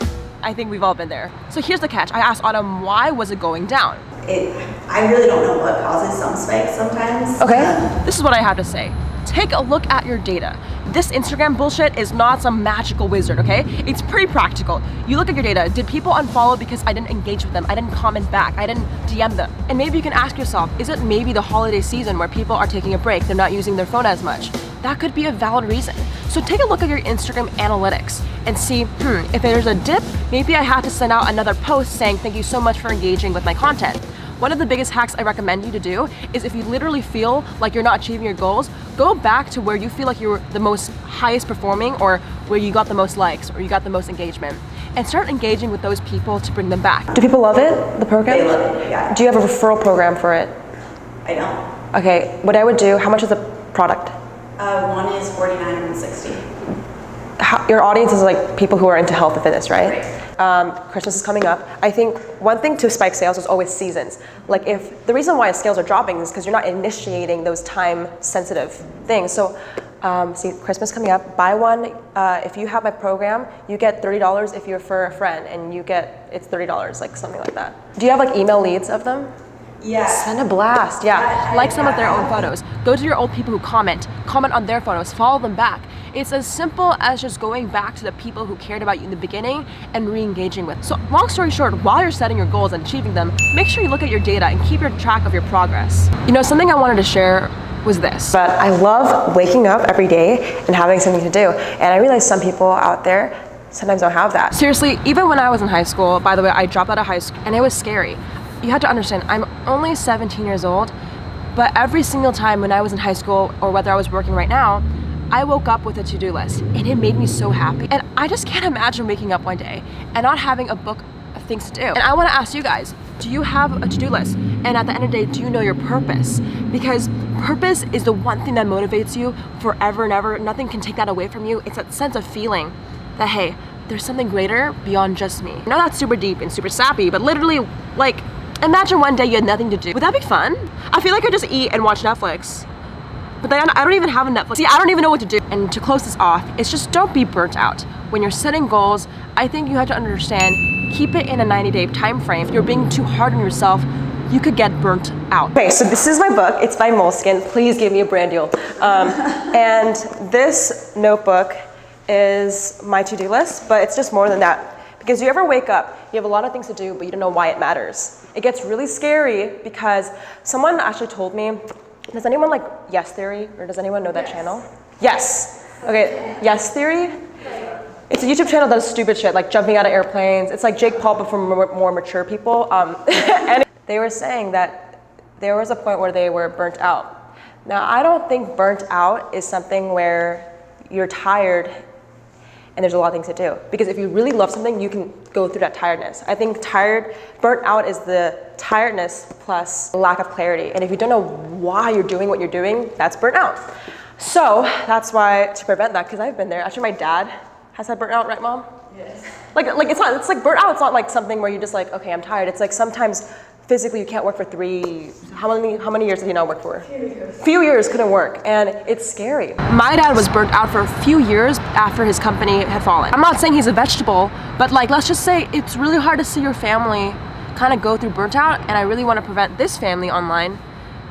I think we've all been there. So here's the catch. I asked Autumn, why was it going down? I really don't know what causes some spikes sometimes. Okay, this is what I have to say. Take a look at your data. This Instagram bullshit is not some magical wizard, okay? It's pretty practical. You look at your data. Did people unfollow because I didn't engage with them? I didn't comment back. I didn't DM them. And maybe you can ask yourself, is it maybe the holiday season where people are taking a break? They're not using their phone as much. That could be a valid reason. So take a look at your Instagram analytics and see, if there's a dip, maybe I have to send out another post saying thank you so much for engaging with my content. One of the biggest hacks I recommend you to do is if you literally feel like you're not achieving your goals, go back to where you feel like you were the most highest performing or where you got the most likes or you got the most engagement and start engaging with those people to bring them back. Do people love it, the program? They love it, yeah. Do you have a referral program for it? I don't. Okay, what I would do, how much is the product? One is $49 and $60. Your audience is like people who are into health and fitness, right? Right. Christmas is coming up. I think one thing to spike sales is always seasons. Like if the reason why sales are dropping is because you're not initiating those time sensitive things. So see, Christmas coming up, buy one. If you have my program, you get $30 if you refer a friend and it's $30, like something like that. Do you have like email leads of them? Yeah. Send a blast, yeah. Like some of their own photos. Go to your old people who comment on their photos, follow them back. It's as simple as just going back to the people who cared about you in the beginning and re-engaging with. So long story short, while you're setting your goals and achieving them, make sure you look at your data and keep your track of your progress. You know, something I wanted to share was this. But I love waking up every day and having something to do. And I realize some people out there sometimes don't have that. Seriously, even when I was in high school, by the way, I dropped out of high school and it was scary. You have to understand, I'm only 17 years old, but every single time when I was in high school or whether I was working right now, I woke up with a to-do list and it made me so happy. And I just can't imagine waking up one day and not having a book of things to do. And I wanna ask you guys, do you have a to-do list? And at the end of the day, do you know your purpose? Because purpose is the one thing that motivates you forever and ever. Nothing can take that away from you. It's that sense of feeling that, hey, there's something greater beyond just me. I know that's super deep and super sappy, but literally, like, imagine one day you had nothing to do. Would that be fun? I feel like I just eat and watch Netflix. But then I don't even have a Netflix. See, I don't even know what to do. And to close this off, it's just don't be burnt out. When you're setting goals, I think you have to understand, keep it in a 90-day time frame. If you're being too hard on yourself, you could get burnt out. Okay, so this is my book. It's by Moleskine. Please give me a brand deal. And this notebook is my to-do list, but it's just more than that. Because you ever wake up, you have a lot of things to do, but you don't know why it matters. It gets really scary because someone actually told me, does anyone like Yes Theory, or does anyone know that channel? Yes. Okay, Yes Theory. It's a YouTube channel that does stupid shit, like jumping out of airplanes. It's like Jake Paul, but for more mature people. And they were saying that there was a point where they were burnt out. Now, I don't think burnt out is something where you're tired and there's a lot of things to do. Because if you really love something, you can go through that tiredness. I think burnt out is the tiredness plus lack of clarity. And if you don't know why you're doing what you're doing, that's burnt out. So that's why, to prevent that, because I've been there. Actually, my dad has had burnt out, right, Mom? Yes. It's like burnt out. It's not like something where you're just like, okay, I'm tired. It's like sometimes physically you can't work for how many years did he not work for? Few years couldn't work, and it's scary. My dad was burnt out for a few years after his company had fallen. I'm not saying he's a vegetable, but like, let's just say it's really hard to see your family kind of go through burnt out, and I really want to prevent this family online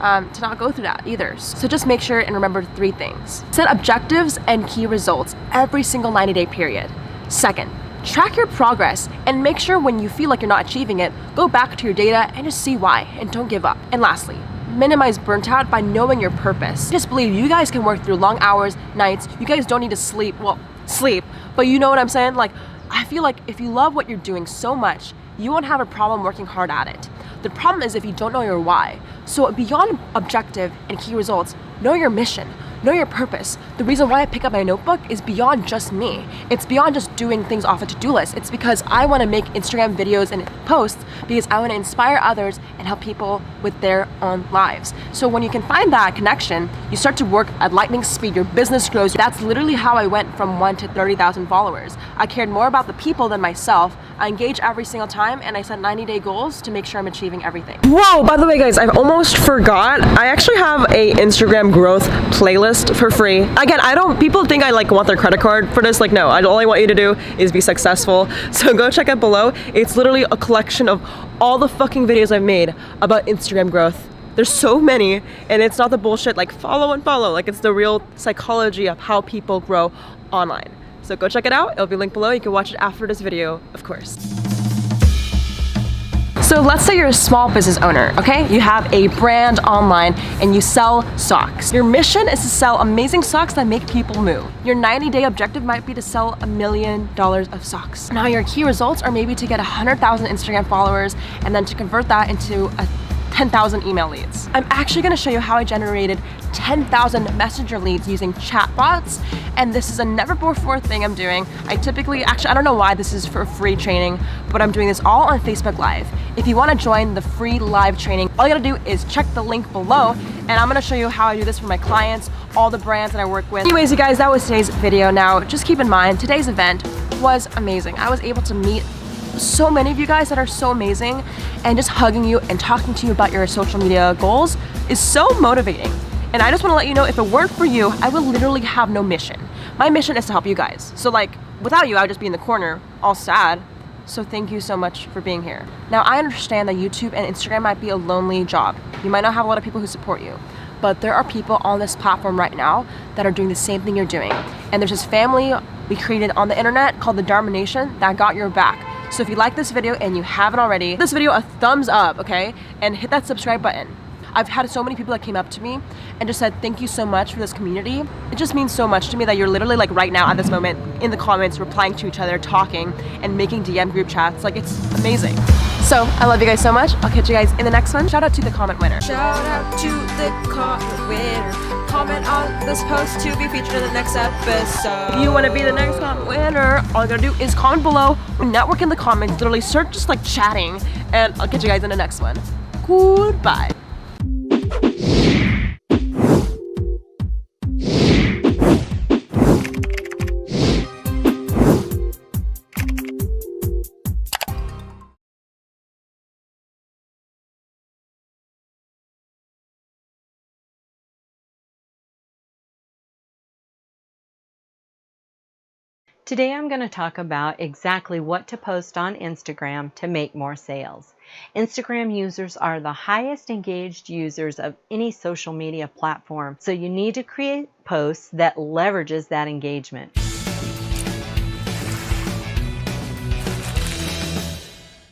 to not go through that either. So just make sure and remember 3 things. Set objectives and key results every single 90-day period. Second, track your progress and make sure when you feel like you're not achieving it, go back to your data and just see why and don't give up. And lastly, minimize burnt out by knowing your purpose. Just believe you guys can work through long hours, nights. You guys don't need to sleep, but you know what I'm saying? Like, I feel like if you love what you're doing so much, you won't have a problem working hard at it. The problem is if you don't know your why. So beyond objective and key results, know your mission. Know your purpose. The reason why I pick up my notebook is beyond just me. It's beyond just doing things off a to-do list. It's because I want to make Instagram videos and posts because I want to inspire others and help people with their own lives. So when you can find that connection, you start to work at lightning speed. Your business grows. That's literally how I went from 1 to 30,000 followers. I cared more about the people than myself. I engage every single time, and I set 90-day goals to make sure I'm achieving everything. Whoa, by the way, guys, I almost forgot. I actually have a Instagram growth playlist for free. I again, people think I like want their credit card for this. Like, no, all I want you to do is be successful. So go check it below. It's literally a collection of all the fucking videos I've made about Instagram growth. There's so many, and it's not the bullshit like follow and follow. Like, it's the real psychology of how people grow online. So go check it out. It'll be linked below. You can watch it after this video, of course. So let's say you're a small business owner, okay? You have a brand online and you sell socks. Your mission is to sell amazing socks that make people move. Your 90-day objective might be to sell $1 million of socks. Now your key results are maybe to get 100,000 Instagram followers and then to convert that into 10,000 email leads. I'm actually gonna show you how I generated 10,000 messenger leads using chatbots, and this is a never before thing I'm doing. I don't know why this is for free training, but I'm doing this all on Facebook Live. If you wanna join the free live training, all you gotta do is check the link below, and I'm gonna show you how I do this for my clients, all the brands that I work with. Anyways, you guys, that was today's video. Now, just keep in mind, today's event was amazing. I was able to meet so many of you guys that are so amazing, and just hugging you and talking to you about your social media goals is so motivating. And I just want to let you know, if it weren't for you, I would literally have no mission. My mission is to help you guys. So like, without you, I would just be in the corner, all sad. So thank you so much for being here. Now, I understand that YouTube and Instagram might be a lonely job. You might not have a lot of people who support you, but there are people on this platform right now that are doing the same thing you're doing. And there's this family we created on the internet called the Dharma Nation that got your back. So if you like this video and you haven't already, give this video a thumbs up, okay? And hit that subscribe button. I've had so many people that came up to me and just said, thank you so much for this community. It just means so much to me that you're literally like right now at this moment in the comments, replying to each other, talking and making DM group chats. Like, it's amazing. So I love you guys so much. I'll catch you guys in the next one. Shout out to the comment winner. Shout out to the comment winner. Comment on this post to be featured in the next episode. If you want to be the next comment winner, all you gotta do is comment below, network in the comments, literally search just like chatting, and I'll catch you guys in the next one. Goodbye. Today I'm going to talk about exactly what to post on Instagram to make more sales. Instagram users are the highest engaged users of any social media platform, so you need to create posts that leverages that engagement.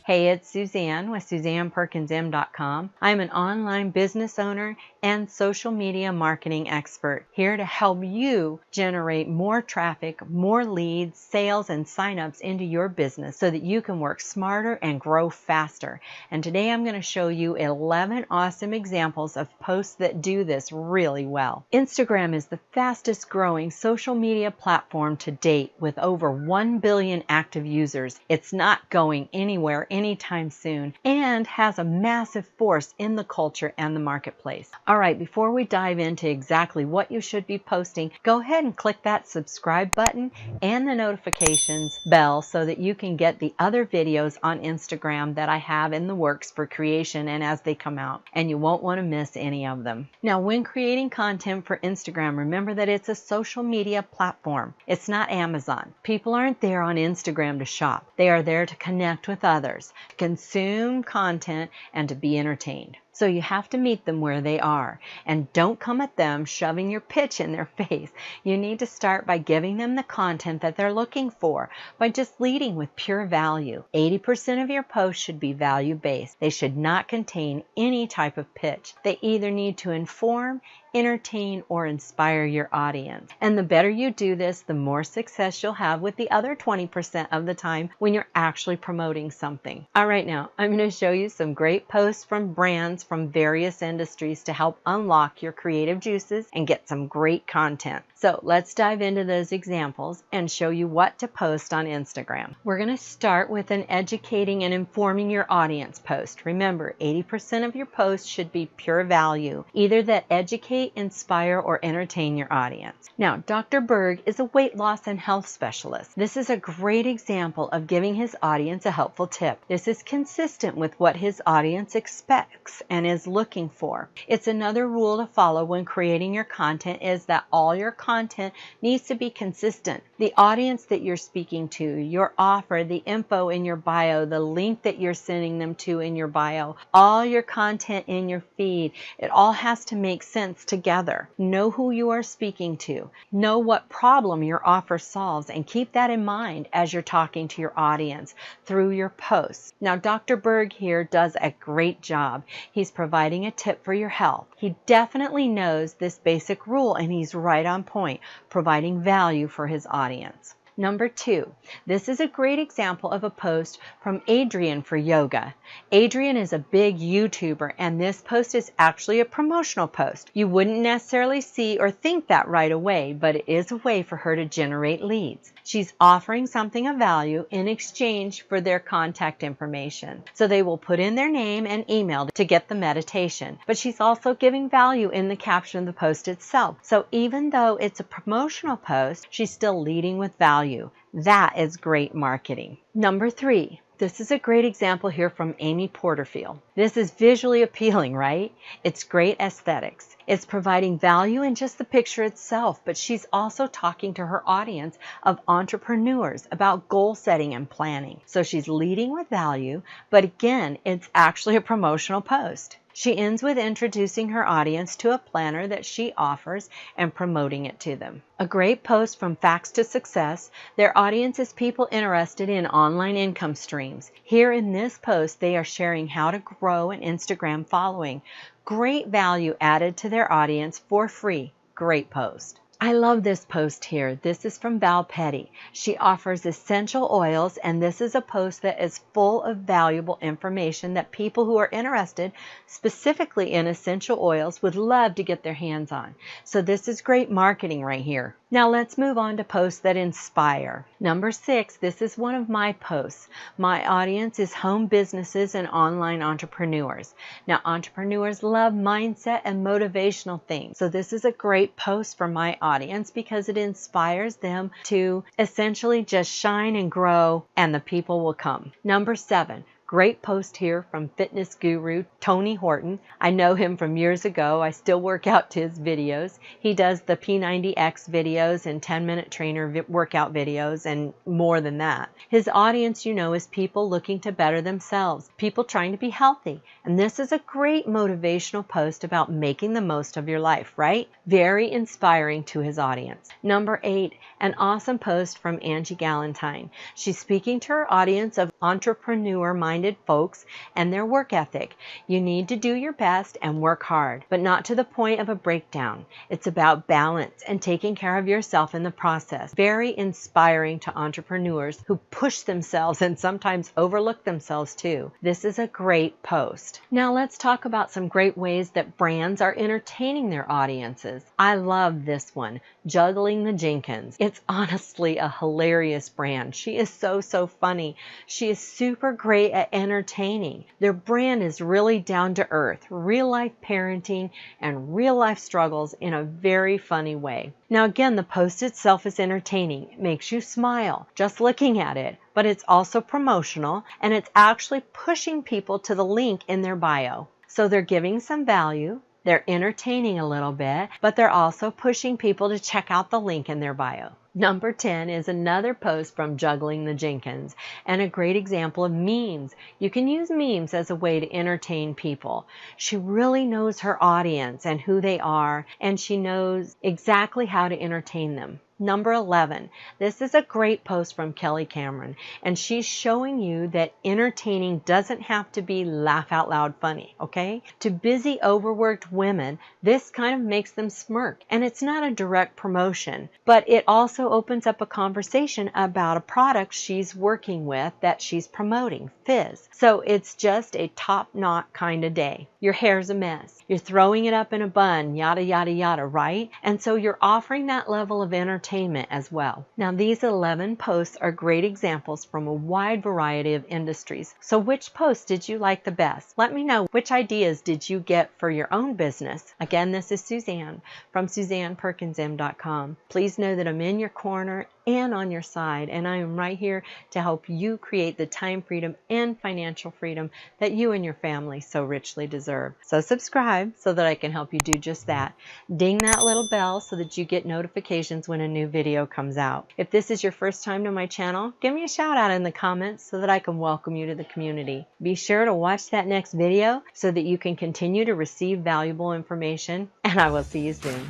Hey, it's Suzanne with SuzannePerkinsM.com. I'm an online business owner and social media marketing expert, here to help you generate more traffic, more leads, sales, and signups into your business so that you can work smarter and grow faster. And today I'm going to show you 11 awesome examples of posts that do this really well. Instagram is the fastest growing social media platform to date with over 1 billion active users. It's not going anywhere anytime soon and has a massive force in the culture and the marketplace. All right, before we dive into exactly what you should be posting, go ahead and click that subscribe button and the notifications bell so that you can get the other videos on Instagram that I have in the works for creation and as they come out, and you won't want to miss any of them. Now, when creating content for Instagram, remember that it's a social media platform. It's not Amazon. People aren't there on Instagram to shop. They are there to connect with others, to consume content, and to be entertained. So you have to meet them where they are, and don't come at them shoving your pitch in their face. You need to start by giving them the content that they're looking for, by just leading with pure value. 80% of your posts should be value-based. They should not contain any type of pitch. They either need to inform, entertain, or inspire your audience. And the better you do this, the more success you'll have with the other 20% of the time when you're actually promoting something. All right, now I'm going to show you some great posts from brands from various industries to help unlock your creative juices and get some great content. So let's dive into those examples and show you what to post on Instagram. We're going to start with an educating and informing your audience post. Remember, 80% of your posts should be pure value, either that educate educate, inspire, or entertain your audience. Now, Dr. Berg is a weight loss and health specialist. This is a great example of giving his audience a helpful tip. This is consistent with what his audience expects and is looking for. It's another rule to follow when creating your content is that all your content needs to be consistent. The audience that you're speaking to, your offer, the info in your bio, the link that you're sending them to in your bio, all your content in your feed, it all has to make sense together. Know who you are speaking to. Know what problem your offer solves, and keep that in mind as you're talking to your audience through your posts. Now, Dr. Berg here does a great job. He's providing a tip for your health. He definitely knows this basic rule, and he's right on point, providing value for his audience. Number 2, this is a great example of a post from Adriene for yoga. Adriene is a big YouTuber, and this post is actually a promotional post. You wouldn't necessarily see or think that right away, but it is a way for her to generate leads. She's offering something of value in exchange for their contact information. So they will put in their name and email to get the meditation, but she's also giving value in the caption of the post itself. So even though it's a promotional post, she's still leading with value. That is great marketing. Number 3, this is a great example here from Amy Porterfield. This is visually appealing, right? It's great aesthetics. It's providing value in just the picture itself, but she's also talking to her audience of entrepreneurs about goal setting and planning. So she's leading with value, but again, it's actually a promotional post. She ends with introducing her audience to a planner that she offers and promoting it to them. A great post from Facts to Success. Their audience is people interested in online income streams. Here in this post, they are sharing how to grow an Instagram following. Great value added to their audience for free. Great post. I love this post here. This is from Val Petty. She offers essential oils, and this is a post that is full of valuable information that people who are interested specifically in essential oils would love to get their hands on. So this is great marketing right here. Now let's move on to posts that inspire. Number 6, this is one of my posts. My audience is home businesses and online entrepreneurs. Now entrepreneurs love mindset and motivational things. So this is a great post for my audience because it inspires them to essentially just shine and grow, and the people will come. Number 7, great post here from fitness guru Tony Horton. I know him from years ago. I still work out to his videos. He does the P90X videos and 10-minute trainer workout videos and more than that. His audience, you know, is people looking to better themselves, people trying to be healthy. And this is a great motivational post about making the most of your life, right? Very inspiring to his audience. Number 8, an awesome post from Angie Galentine. She's speaking to her audience of entrepreneur-minded folks and their work ethic. You need to do your best and work hard, but not to the point of a breakdown. It's about balance and taking care of yourself in the process. Very inspiring to entrepreneurs who push themselves and sometimes overlook themselves too. This is a great post. Now let's talk about some great ways that brands are entertaining their audiences. I love this one, Juggling the Jenkins. It's honestly a hilarious brand. She is so funny. She is super great at entertaining. Their brand is really down to earth, real life parenting and real life struggles in a very funny way. Now again, the post itself is entertaining. It makes you smile just looking at it, but it's also promotional, and it's actually pushing people to the link in their bio. So they're giving some value, they're entertaining a little bit, but they're also pushing people to check out the link in their bio. Number 10 is another post from Juggling the Jenkins, and a great example of memes. You can use memes as a way to entertain people. She really knows her audience and who they are, and she knows exactly how to entertain them. Number 11, this is a great post from Kelly Cameron, and she's showing you that entertaining doesn't have to be laugh out loud funny, okay? To busy, overworked women, this kind of makes them smirk, and it's not a direct promotion, but it also opens up a conversation about a product she's working with that she's promoting, Fizz. So it's just a top-notch kind of day. Your hair's a mess. You're throwing it up in a bun, yada, yada, yada, right? And so you're offering that level of entertainment as well. Now, these 11 posts are great examples from a wide variety of industries. So which post did you like the best? Let me know which ideas did you get for your own business. Again, this is Suzanne from SuzannePerkinsM.com. Please know that I'm in your corner and on your side, and I am right here to help you create the time freedom and financial freedom that you and your family so richly deserve. So subscribe so that I can help you do just that. Ding that little bell so that you get notifications when a new video comes out. If this is your first time to my channel, give me a shout out in the comments so that I can welcome you to the community. Be sure to watch that next video so that you can continue to receive valuable information, and I will see you soon.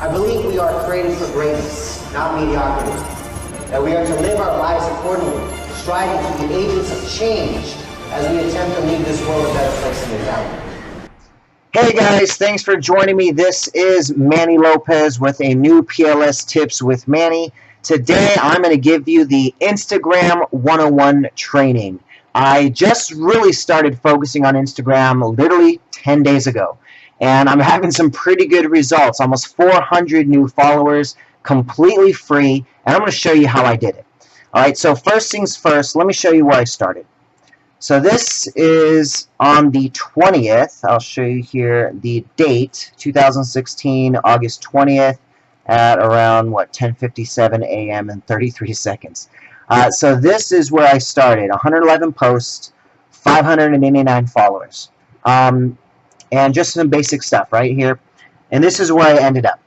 I believe we are created for greatness, not mediocrity. That we are to live our lives accordingly, striving to be agents of change as we attempt to leave this world a better place than we found it. Hey guys, thanks for joining me. This is Manny Lopez with a new PLS Tips with Manny. Today I'm going to give you the Instagram 101 training. I just really started focusing on Instagram literally 10 days ago. And I'm having some pretty good results, almost 400 new followers, completely free, and I'm going to show you how I did it. Alright, so first things first, let me show you where I started. So this is on the 20th, I'll show you here the date, 2016, August 20th, at around, 10:57 a.m. and 33 seconds. So this is where I started, 111 posts, 589 followers. And just some basic stuff right here. And this is where I ended up.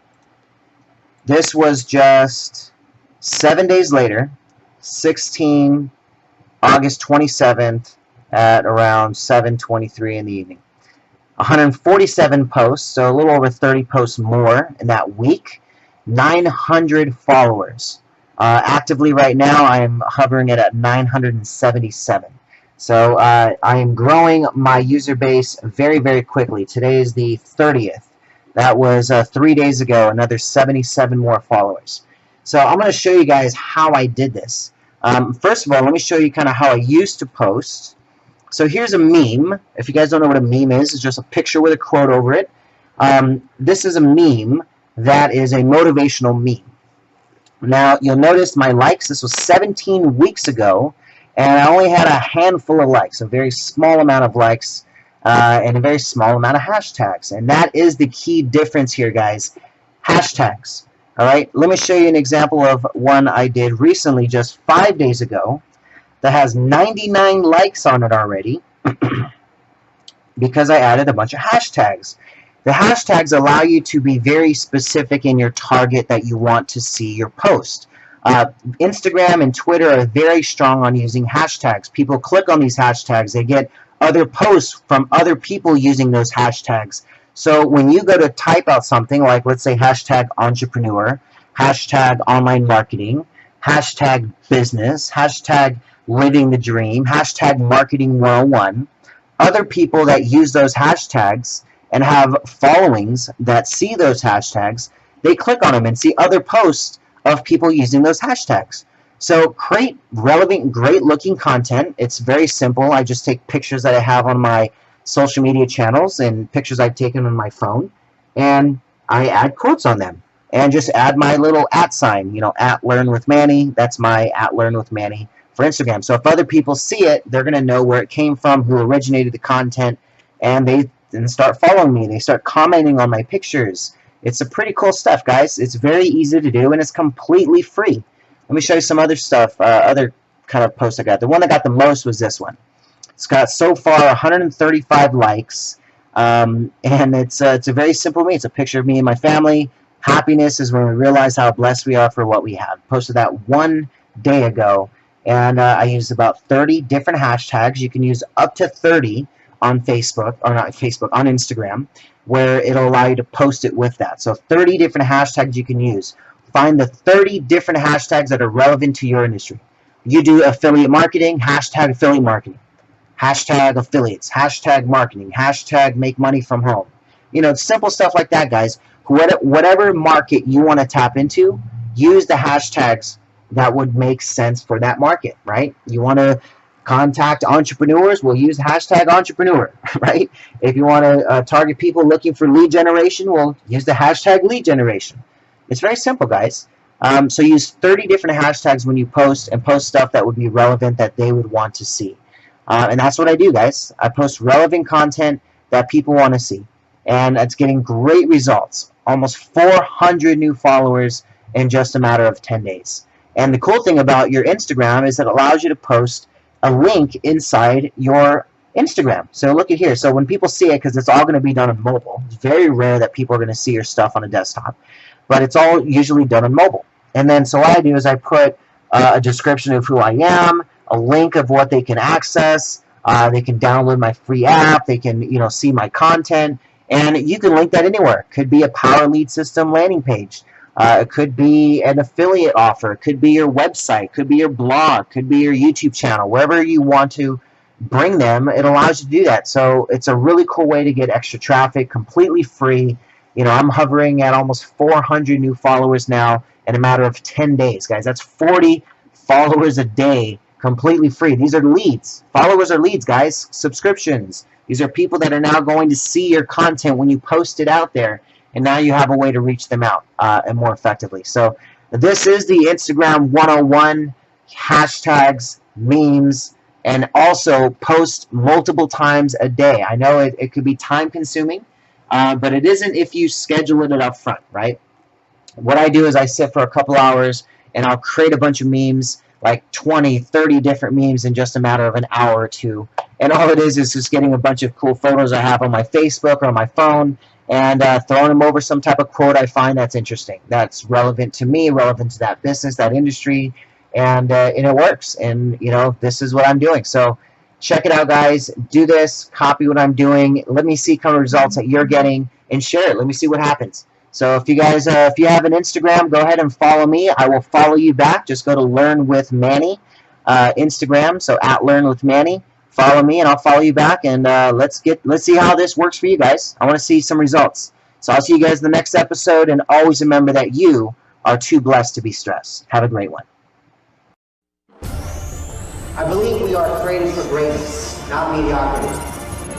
This was just 7 days later, August 27th at around 7:23 in the evening. 147 posts, so a little over 30 posts more in that week. 900 followers. Actively right now, I'm hovering it at 977. So I am growing my user base very, very quickly. Today is the 30th. That was 3 days ago, another 77 more followers. So I'm going to show you guys how I did this. First of all, let me show you kind of how I used to post. So here's a meme. If you guys don't know what a meme is, it's just a picture with a quote over it. This is a meme that is a motivational meme. Now, you'll notice my likes, this was 17 weeks ago. And I only had a handful of likes, a very small amount of likes, and a very small amount of hashtags. And that is the key difference here, guys. Hashtags. Alright, let me show you an example of one I did recently, just 5 days ago, that has 99 likes on it already, because I added a bunch of hashtags. The hashtags allow you to be very specific in your target that you want to see your post. Instagram and Twitter are very strong on using hashtags. People click on these hashtags. They get other posts from other people using those hashtags. So when you go to type out something like, let's say, hashtag entrepreneur, hashtag online marketing, hashtag business, hashtag living the dream, hashtag marketing 101, other people that use those hashtags and have followings that see those hashtags, they click on them and see other posts of people using those hashtags. So create relevant, great looking content. It's very simple. I just take pictures that I have on my social media channels and pictures I've taken on my phone, and I add quotes on them and just add my little @ sign, @LearnWithManny. That's my @LearnWithManny for Instagram. So if other people see it, they're going to know where it came from, who originated the content, and they then start following me. They start commenting on my pictures. It's a pretty cool stuff, guys. It's very easy to do, and it's completely free. Let me show you some other stuff, other kind of posts I got. The one that got the most was this one. It's got so far 135 likes, and it's a very simple meme. It's a picture of me and my family. Happiness is when we realize how blessed we are for what we have. Posted that 1 day ago, and I used about 30 different hashtags. You can use up to 30. on Facebook, or not Facebook, on Instagram, where it'll allow you to post it with that. So 30 different hashtags you can use. Find the 30 different hashtags that are relevant to your industry. You do affiliate marketing, hashtag affiliate marketing, hashtag affiliates, hashtag marketing, hashtag make money from home. You know, simple stuff like that, guys. Whatever market you want to tap into, use the hashtags that would make sense for that market, right? You want to contact entrepreneurs, we'll use hashtag entrepreneur, right? If you want to target people looking for lead generation, we'll use the hashtag lead generation. It's very simple, guys. So use 30 different hashtags when you post, and post stuff that would be relevant that they would want to see. And that's what I do, guys. I post relevant content that people want to see. And it's getting great results. Almost 400 new followers in just a matter of 10 days. And the cool thing about your Instagram is it allows you to post a link inside your Instagram. So look at here. So when people see it, because it's all going to be done on mobile, it's very rare that people are going to see your stuff on a desktop, but it's all usually done on mobile. And then so what I do is I put a description of who I am, a link of what they can access. They can download my free app. They can, you know, see my content, and you can link that anywhere. It could be a Power Lead System landing page. It could be an affiliate offer. It could be your website. It could be your blog. It could be your YouTube channel. Wherever you want to bring them, it allows you to do that. So it's a really cool way to get extra traffic, completely free. You know, I'm hovering at almost 400 new followers now in a matter of 10 days, guys. That's 40 followers a day, completely free. These are leads. Followers are leads, guys. Subscriptions. These are people that are now going to see your content when you post it out there, and now you have a way to reach them out and more effectively. So this is the Instagram 101, hashtags, memes, and also post multiple times a day. I know it could be time consuming, but it isn't if you schedule it up front, right? What I do is I sit for a couple hours and I'll create a bunch of memes, like 20, 30 different memes in just a matter of an hour or two. And all it is just getting a bunch of cool photos I have on my Facebook or on my phone, and throwing them over some type of quote I find that's interesting, that's relevant to me, relevant to that business, that industry, and it works. And, you know, this is what I'm doing. So check it out, guys. Do this. Copy what I'm doing. Let me see kind of results that you're getting, and share it. Let me see what happens. So if you guys, if you have an Instagram, go ahead and follow me. I will follow you back. Just go to Learn with Manny Instagram. So at Learn with Manny, follow me, and I'll follow you back. And let's see how this works for you guys. I want to see some results. So I'll see you guys in the next episode. And always remember that you are too blessed to be stressed. Have a great one. I believe we are created for greatness, not mediocrity.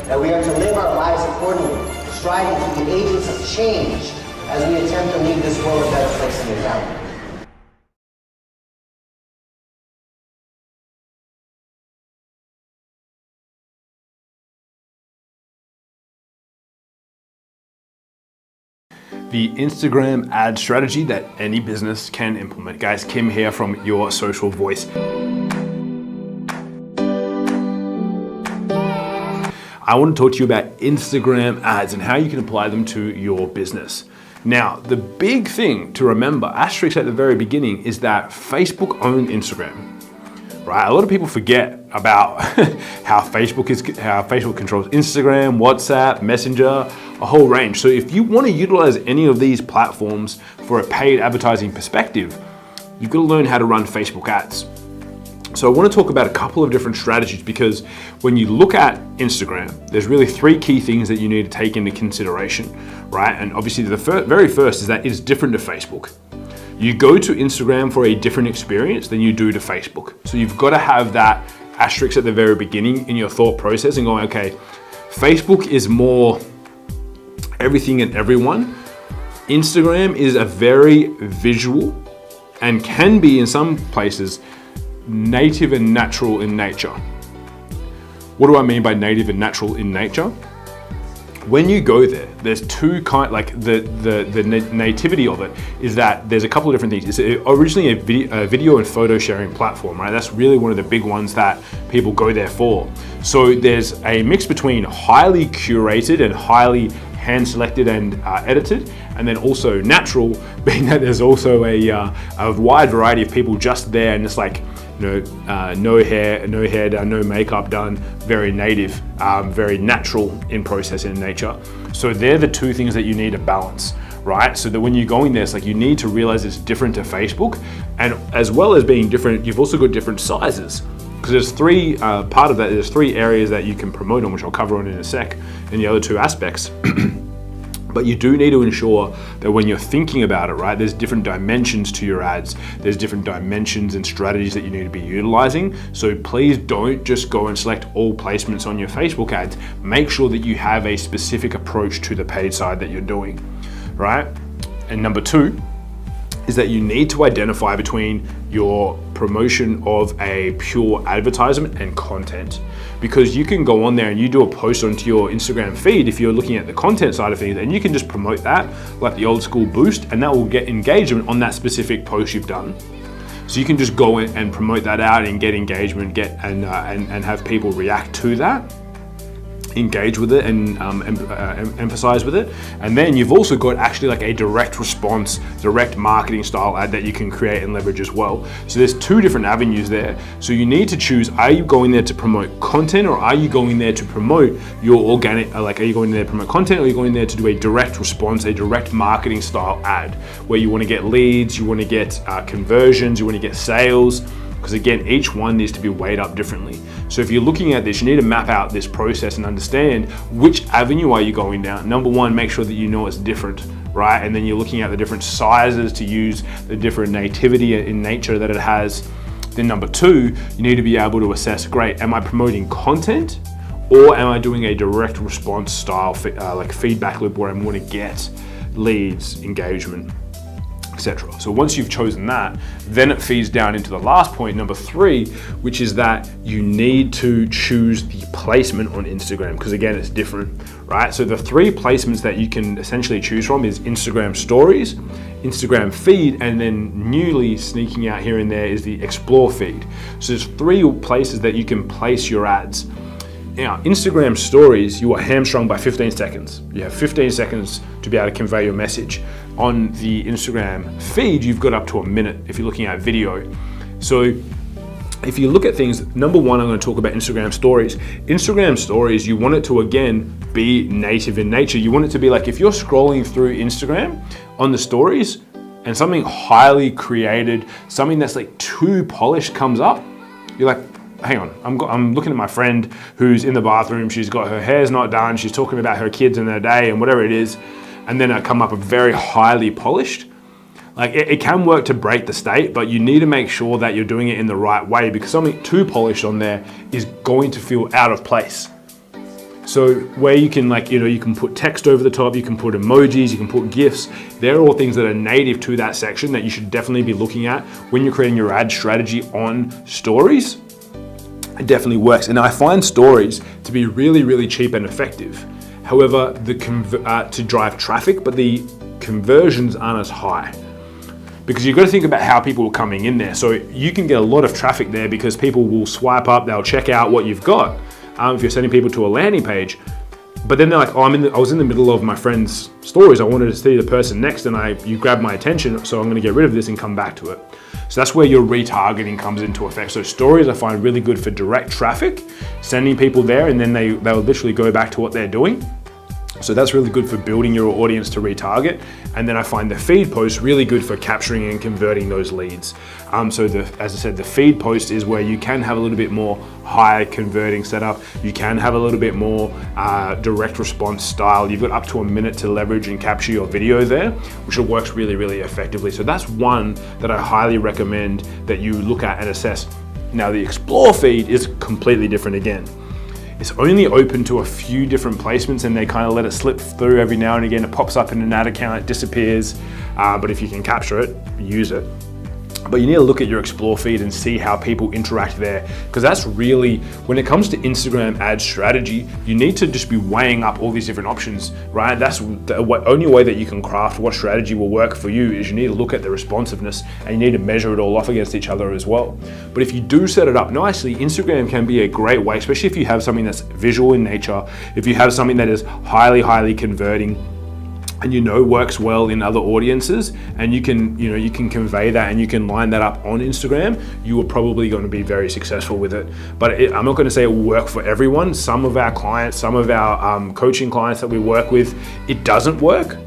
That we are to live our lives accordingly, striving to be agents of change as we attempt to leave this world a better place than we found it. The Instagram ad strategy that any business can implement. Guys, Kim here from Your Social Voice. I want to talk to you about Instagram ads and how you can apply them to your business. Now, the big thing to remember, asterisk at the very beginning, is that Facebook owns Instagram, right? A lot of people forget about how Facebook controls Instagram, WhatsApp, Messenger, a whole range. So if you want to utilize any of these platforms for a paid advertising perspective, you've got to learn how to run Facebook ads. So I want to talk about a couple of different strategies, because when you look at Instagram, there's really three key things that you need to take into consideration, right? And obviously the very first is that it's different to Facebook. You go to Instagram for a different experience than you do to Facebook. So you've got to have that asterisk at the very beginning in your thought process and going, okay, Facebook is more everything and everyone. Instagram is a very visual and can be in some places native and natural in nature. What do I mean by native and natural in nature? When you go there, there's two kind, like the nativity of it is that there's a couple of different things. It's originally a video and photo sharing platform, right? That's really one of the big ones that people go there for. So there's a mix between highly curated and highly hand selected and edited, and then also natural, being that there's also a wide variety of people just there, and it's like no hair done, no makeup done, very native, very natural in process and in nature. So they're the two things that you need to balance, right? So that when you're going there, it's like you need to realize it's different to Facebook, and as well as being different, you've also got different sizes. Because there's three, part of that, there's three areas that you can promote on, which I'll cover on in a sec, in the other two aspects. But you do need to ensure that when you're thinking about it, right, there's different dimensions to your ads. There's different dimensions and strategies that you need to be utilizing. So please don't just go and select all placements on your Facebook ads. Make sure that you have a specific approach to the paid side that you're doing, right? And number two is that you need to identify between your promotion of a pure advertisement and content. Because you can go on there and you do a post onto your Instagram feed if you're looking at the content side of things, and you can just promote that like the old school boost, and that will get engagement on that specific post you've done. So you can just go in and promote that out and get engagement, and have people react to that, engage with it, and emphasize with it. And then you've also got actually like a direct response, direct marketing style ad that you can create and leverage as well. So there's two different avenues there. So you need to choose, are you going there to promote content, or are you going there to promote your organic, like are you going there to promote content, or are you going there to do a direct response, a direct marketing style ad where you want to get leads, you want to get conversions, you want to get sales? Because again, each one needs to be weighed up differently. So if you're looking at this, you need to map out this process and understand which avenue are you going down. Number one, make sure that you know it's different, right? And then you're looking at the different sizes to use, the different nativity in nature that it has. Then number two, you need to be able to assess, great, am I promoting content, or am I doing a direct response style like feedback loop where I'm going to get leads, engagement, etc. So once you've chosen that, then it feeds down into the last point, number three, which is that you need to choose the placement on Instagram, because again, it's different, right? So the three placements that you can essentially choose from is Instagram stories, Instagram feed, and then newly sneaking out here and there is the explore feed. So there's three places that you can place your ads. Now, Instagram stories, you are hamstrung by 15 seconds. You have 15 seconds to be able to convey your message. On the Instagram feed, you've got up to a minute if you're looking at video. So if you look at things, number one, I'm going to talk about Instagram stories. Instagram stories, you want it to, again, be native in nature. You want it to be like, if you're scrolling through Instagram on the stories and something highly created, something that's like too polished comes up, you're like, hang on, I'm looking at my friend who's in the bathroom, she's got her hair's not done, she's talking about her kids and their day and whatever it is, and then I come up with very highly polished. Like it can work to break the state, but you need to make sure that you're doing it in the right way, because something too polished on there is going to feel out of place. So where you can you can put text over the top, you can put emojis, you can put GIFs. They're all things that are native to that section that you should definitely be looking at when you're creating your ad strategy on stories. It definitely works. And I find stories to be really, really cheap and effective. However, to drive traffic, but the conversions aren't as high. Because you've got to think about how people are coming in there. So you can get a lot of traffic there because people will swipe up, they'll check out what you've got. If you're sending people to a landing page, but then they're like, oh, I was in the middle of my friend's stories. I wanted to see the person next, and you grabbed my attention, so I'm going to get rid of this and come back to it. So that's where your retargeting comes into effect. So stories I find really good for direct traffic, sending people there, and then they'll literally go back to what they're doing. So that's really good for building your audience to retarget. And then I find the feed post really good for capturing and converting those leads. As I said, the feed post is where you can have a little bit more high converting setup. You can have a little bit more direct response style. You've got up to a minute to leverage and capture your video there, which works really, really effectively. So that's one that I highly recommend that you look at and assess. Now the Explore feed is completely different again. It's only open to a few different placements, and they kind of let it slip through every now and again. It pops up in an ad account, it disappears, but if you can capture it, use it. But you need to look at your Explore feed and see how people interact there, because that's really, when it comes to Instagram ad strategy, you need to just be weighing up all these different options, right? That's the only way that you can craft what strategy will work for you, is you need to look at the responsiveness and you need to measure it all off against each other as well. But if you do set it up nicely, Instagram can be a great way, especially if you have something that's visual in nature, if you have something that is highly, highly converting, and you know works well in other audiences, and you can convey that and you can line that up on Instagram, you are probably going to be very successful with it. But I'm not going to say it will work for everyone. Some of our clients, some of our coaching clients that we work with, it doesn't work,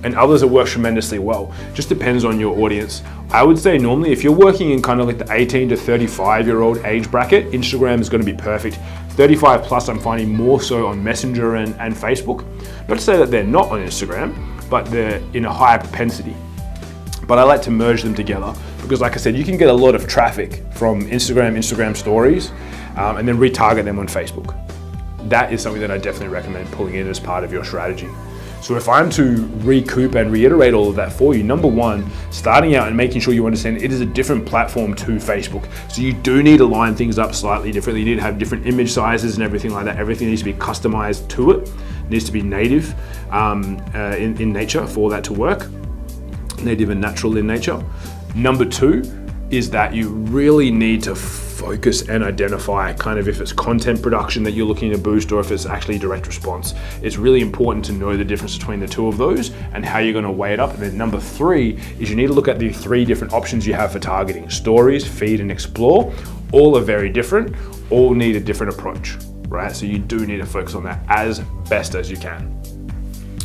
and others it works tremendously well. Just depends on your audience. I would say normally if you're working in kind of like the 18 to 35 year old age bracket, Instagram is going to be perfect. 35 plus I'm finding more so on Messenger and Facebook. Not to say that they're not on Instagram, but they're in a higher propensity. But I like to merge them together because, like I said, you can get a lot of traffic from Instagram stories, and then retarget them on Facebook. That is something that I definitely recommend pulling in as part of your strategy. So if I'm to recoup and reiterate all of that for you, number one, starting out and making sure you understand it is a different platform to Facebook. So you do need to line things up slightly differently. You need to have different image sizes and everything like that. Everything needs to be customized to it. It needs to be native in nature for that to work. Native and natural in nature. Number two is that you really need to focus and identify kind of if it's content production that you're looking to boost or if it's actually direct response. It's really important to know the difference between the two of those and how you're going to weigh it up. And then number three is you need to look at the three different options you have for targeting: stories, feed, and explore. All are very different, all need a different approach, right? So you do need to focus on that as best as you can.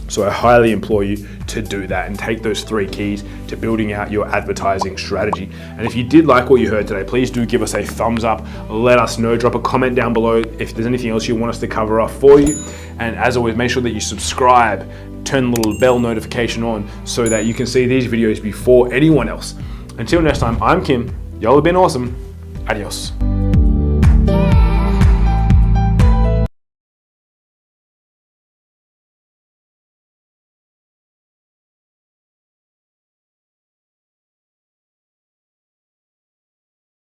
So I highly implore you to do that and take those three keys to building out your advertising strategy. And if you did like what you heard today, please do give us a thumbs up. Let us know, drop a comment down below if there's anything else you want us to cover off for you. And as always, make sure that you subscribe, turn the little bell notification on so that you can see these videos before anyone else. Until next time, I'm Kim. Y'all have been awesome. Adios.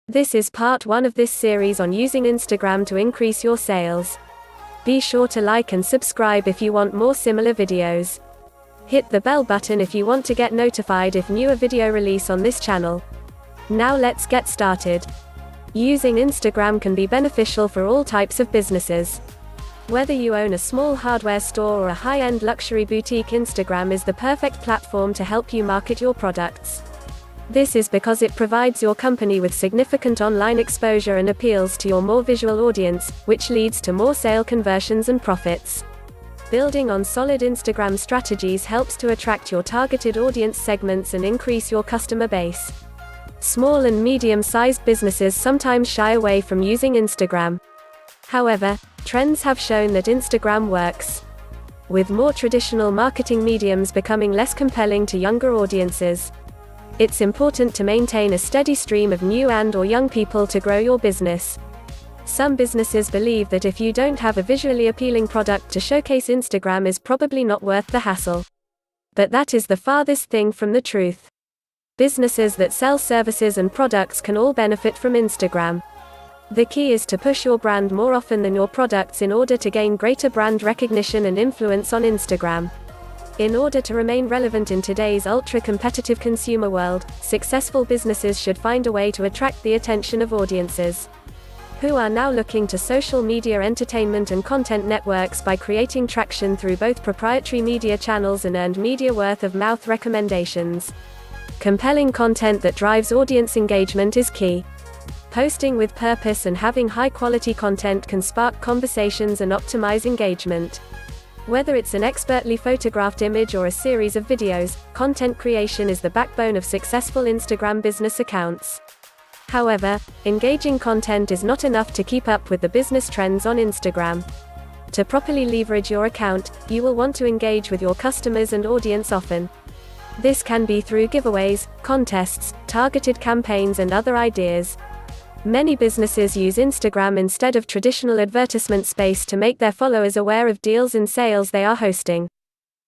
This is part 1 of this series on using Instagram to increase your sales. Be sure to like and subscribe if you want more similar videos. Hit the bell button if you want to get notified if newer video release on this channel. Now let's get started. Using Instagram can be beneficial for all types of businesses. Whether you own a small hardware store or a high-end luxury boutique, Instagram is the perfect platform to help you market your products. This is because it provides your company with significant online exposure and appeals to your more visual audience, which leads to more sale conversions and profits. Building on solid Instagram strategies helps to attract your targeted audience segments and increase your customer base. Small and medium-sized businesses sometimes shy away from using Instagram. However, trends have shown that Instagram works. With more traditional marketing mediums becoming less compelling to younger audiences, it's important to maintain a steady stream of new and/or young people to grow your business. Some businesses believe that if you don't have a visually appealing product to showcase, Instagram is probably not worth the hassle. But that is the farthest thing from the truth. Businesses that sell services and products can all benefit from Instagram. The key is to push your brand more often than your products in order to gain greater brand recognition and influence on Instagram. In order to remain relevant in today's ultra-competitive consumer world, successful businesses should find a way to attract the attention of audiences who are now looking to social media entertainment and content networks by creating traction through both proprietary media channels and earned media word-of-mouth recommendations. Compelling content that drives audience engagement is key. Posting with purpose and having high-quality content can spark conversations and optimize engagement. Whether it's an expertly photographed image or a series of videos, content creation is the backbone of successful Instagram business accounts. However, engaging content is not enough to keep up with the business trends on Instagram. To properly leverage your account, you will want to engage with your customers and audience often. This can be through giveaways, contests, targeted campaigns, and other ideas. Many businesses use Instagram instead of traditional advertisement space to make their followers aware of deals and sales they are hosting.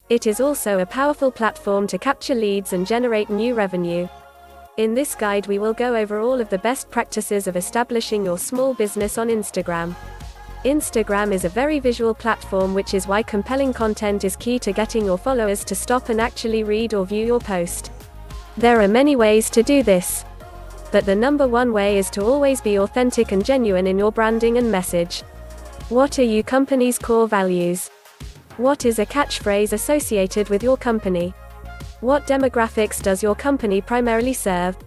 It is also a powerful platform to capture leads and generate new revenue. In this guide, we will go over all of the best practices of establishing your small business on Instagram. Instagram is a very visual platform, which is why compelling content is key to getting your followers to stop and actually read or view your post. There are many ways to do this, but the number one way is to always be authentic and genuine in your branding and message. What are your company's core values? What is a catchphrase associated with your company? What demographics does your company primarily serve?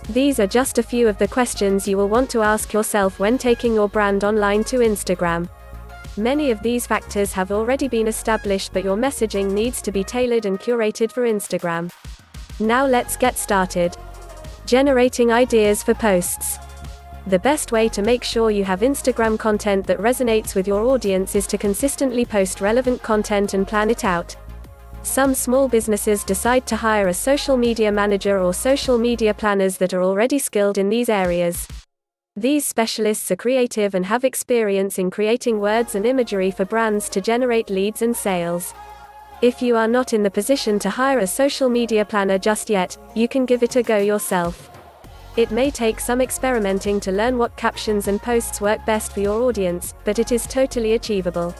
These are just a few of the questions you will want to ask yourself when taking your brand online to Instagram. Many of these factors have already been established, but your messaging needs to be tailored and curated for Instagram. Now let's get started. Generating ideas for posts. The best way to make sure you have Instagram content that resonates with your audience is to consistently post relevant content and plan it out. Some small businesses decide to hire a social media manager or social media planners that are already skilled in these areas. These specialists are creative and have experience in creating words and imagery for brands to generate leads and sales. If you are not in the position to hire a social media planner just yet, you can give it a go yourself. It may take some experimenting to learn what captions and posts work best for your audience, but it is totally achievable.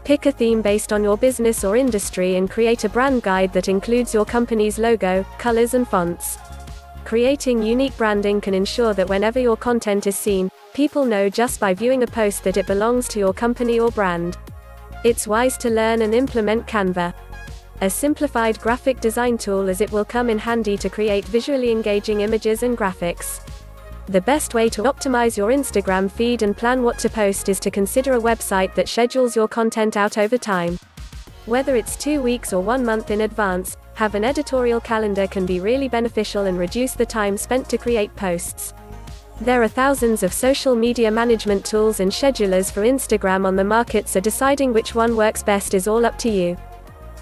Pick a theme based on your business or industry and create a brand guide that includes your company's logo, colors, and fonts. Creating unique branding can ensure that whenever your content is seen, people know just by viewing a post that it belongs to your company or brand. It's wise to learn and implement Canva, a simplified graphic design tool, as it will come in handy to create visually engaging images and graphics. The best way to optimize your Instagram feed and plan what to post is to consider a website that schedules your content out over time. Whether it's 2 weeks or 1 month in advance, have an editorial calendar can be really beneficial and reduce the time spent to create posts. There are thousands of social media management tools and schedulers for Instagram on the market, so deciding which one works best is all up to you.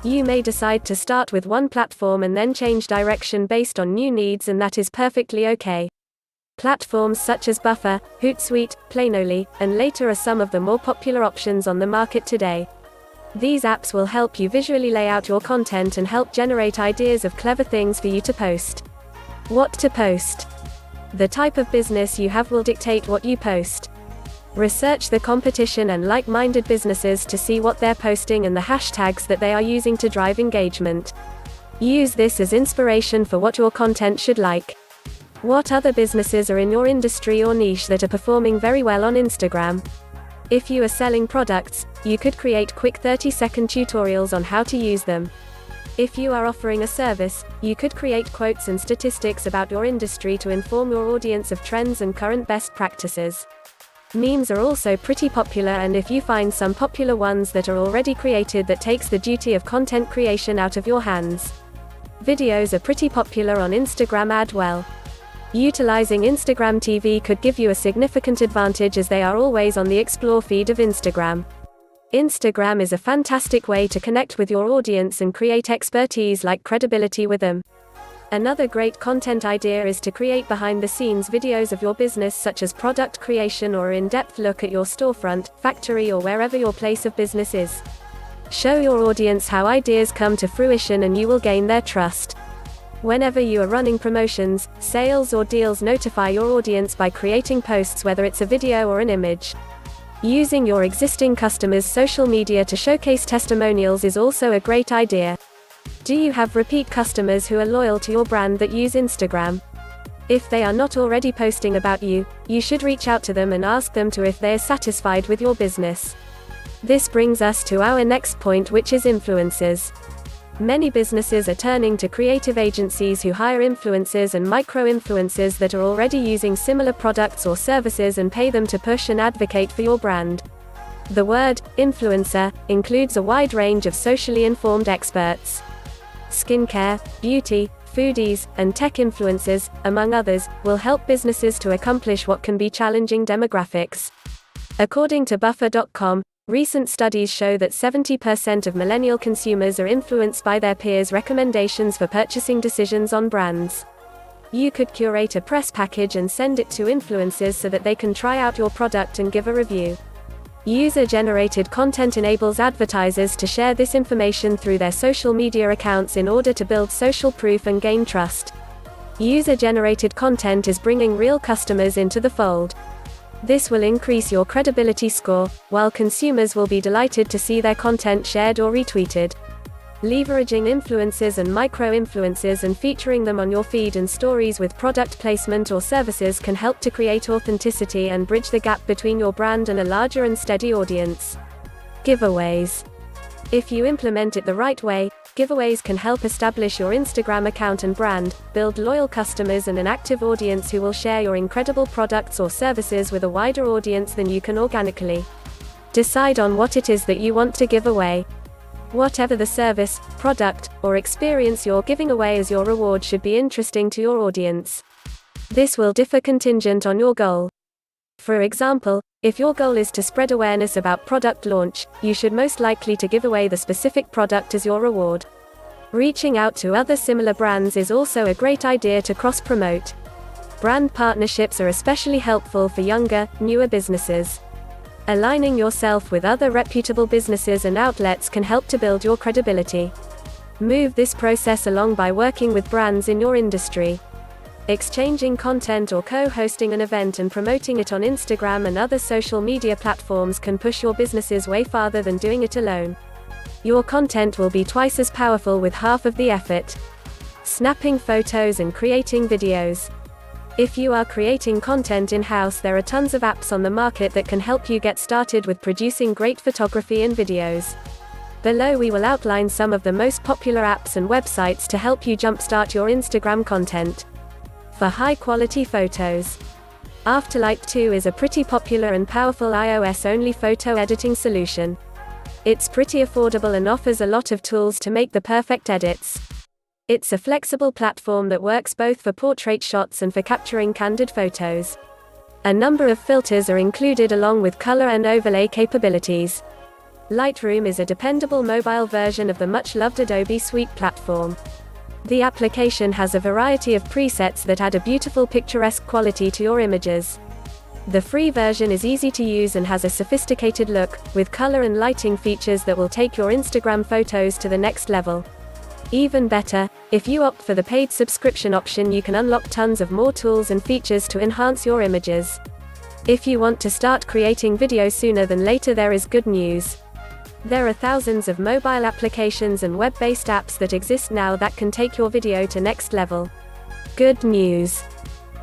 You may decide to start with one platform and then change direction based on new needs, and that is perfectly okay. Platforms such as Buffer, Hootsuite, Planoly, and Later are some of the more popular options on the market today. These apps will help you visually lay out your content and help generate ideas of clever things for you to post. What to post? The type of business you have will dictate what you post. Research the competition and like-minded businesses to see what they're posting and the hashtags that they are using to drive engagement. Use this as inspiration for what your content should like. What other businesses are in your industry or niche that are performing very well on Instagram? If you are selling products, you could create quick 30-second tutorials on how to use them. If you are offering a service, you could create quotes and statistics about your industry to inform your audience of trends and current best practices. Memes are also pretty popular, and if you find some popular ones that are already created, that takes the duty of content creation out of your hands. Videos are pretty popular on Instagram as well. Utilizing Instagram TV could give you a significant advantage, as they are always on the Explore feed of Instagram. Instagram is a fantastic way to connect with your audience and create expertise like credibility with them. Another great content idea is to create behind-the-scenes videos of your business, such as product creation or an in-depth look at your storefront, factory, or wherever your place of business is. Show your audience how ideas come to fruition and you will gain their trust. Whenever you are running promotions, sales, or deals, notify your audience by creating posts, whether it's a video or an image. Using your existing customers' social media to showcase testimonials is also a great idea. Do you have repeat customers who are loyal to your brand that use Instagram? If they are not already posting about you, you should reach out to them and ask them if they are satisfied with your business. This brings us to our next point, which is influencers. Many businesses are turning to creative agencies who hire influencers and micro-influencers that are already using similar products or services and pay them to push and advocate for your brand. The word influencer includes a wide range of socially informed experts. Skincare, beauty, foodies, and tech influencers, among others, will help businesses to accomplish what can be challenging demographics. According to Buffer.com, recent studies show that 70% of millennial consumers are influenced by their peers' recommendations for purchasing decisions on brands. You could curate a press package and send it to influencers so that they can try out your product and give a review. User-generated content enables advertisers to share this information through their social media accounts in order to build social proof and gain trust. User-generated content is bringing real customers into the fold. This will increase your credibility score, while consumers will be delighted to see their content shared or retweeted. Leveraging influencers and micro-influencers and featuring them on your feed and stories with product placement or services can help to create authenticity and bridge the gap between your brand and a larger and steady audience. Giveaways. If you implement it the right way, giveaways can help establish your Instagram account and brand, build loyal customers and an active audience who will share your incredible products or services with a wider audience than you can organically. Decide on what it is that you want to give away. Whatever the service, product, or experience you're giving away as your reward should be interesting to your audience. This will differ contingent on your goal. For example, if your goal is to spread awareness about product launch, you should most likely to give away the specific product as your reward. Reaching out to other similar brands is also a great idea to cross-promote. Brand partnerships are especially helpful for younger, newer businesses. Aligning yourself with other reputable businesses and outlets can help to build your credibility. Move this process along by working with brands in your industry. Exchanging content or co-hosting an event and promoting it on Instagram and other social media platforms can push your businesses way farther than doing it alone. Your content will be twice as powerful with half of the effort. Snapping photos and creating videos. If you are creating content in-house, there are tons of apps on the market that can help you get started with producing great photography and videos. Below we will outline some of the most popular apps and websites to help you jumpstart your Instagram content. For high-quality photos, Afterlight 2 is a pretty popular and powerful iOS-only photo editing solution. It's pretty affordable and offers a lot of tools to make the perfect edits. It's a flexible platform that works both for portrait shots and for capturing candid photos. A number of filters are included along with color and overlay capabilities. Lightroom is a dependable mobile version of the much-loved Adobe Suite platform. The application has a variety of presets that add a beautiful picturesque quality to your images. The free version is easy to use and has a sophisticated look, with color and lighting features that will take your Instagram photos to the next level. Even better, if you opt for the paid subscription option, you can unlock tons of more tools and features to enhance your images. If you want to start creating videos sooner than later, there is good news. There are thousands of mobile applications and web-based apps that exist now that can take your video to next level. Good news!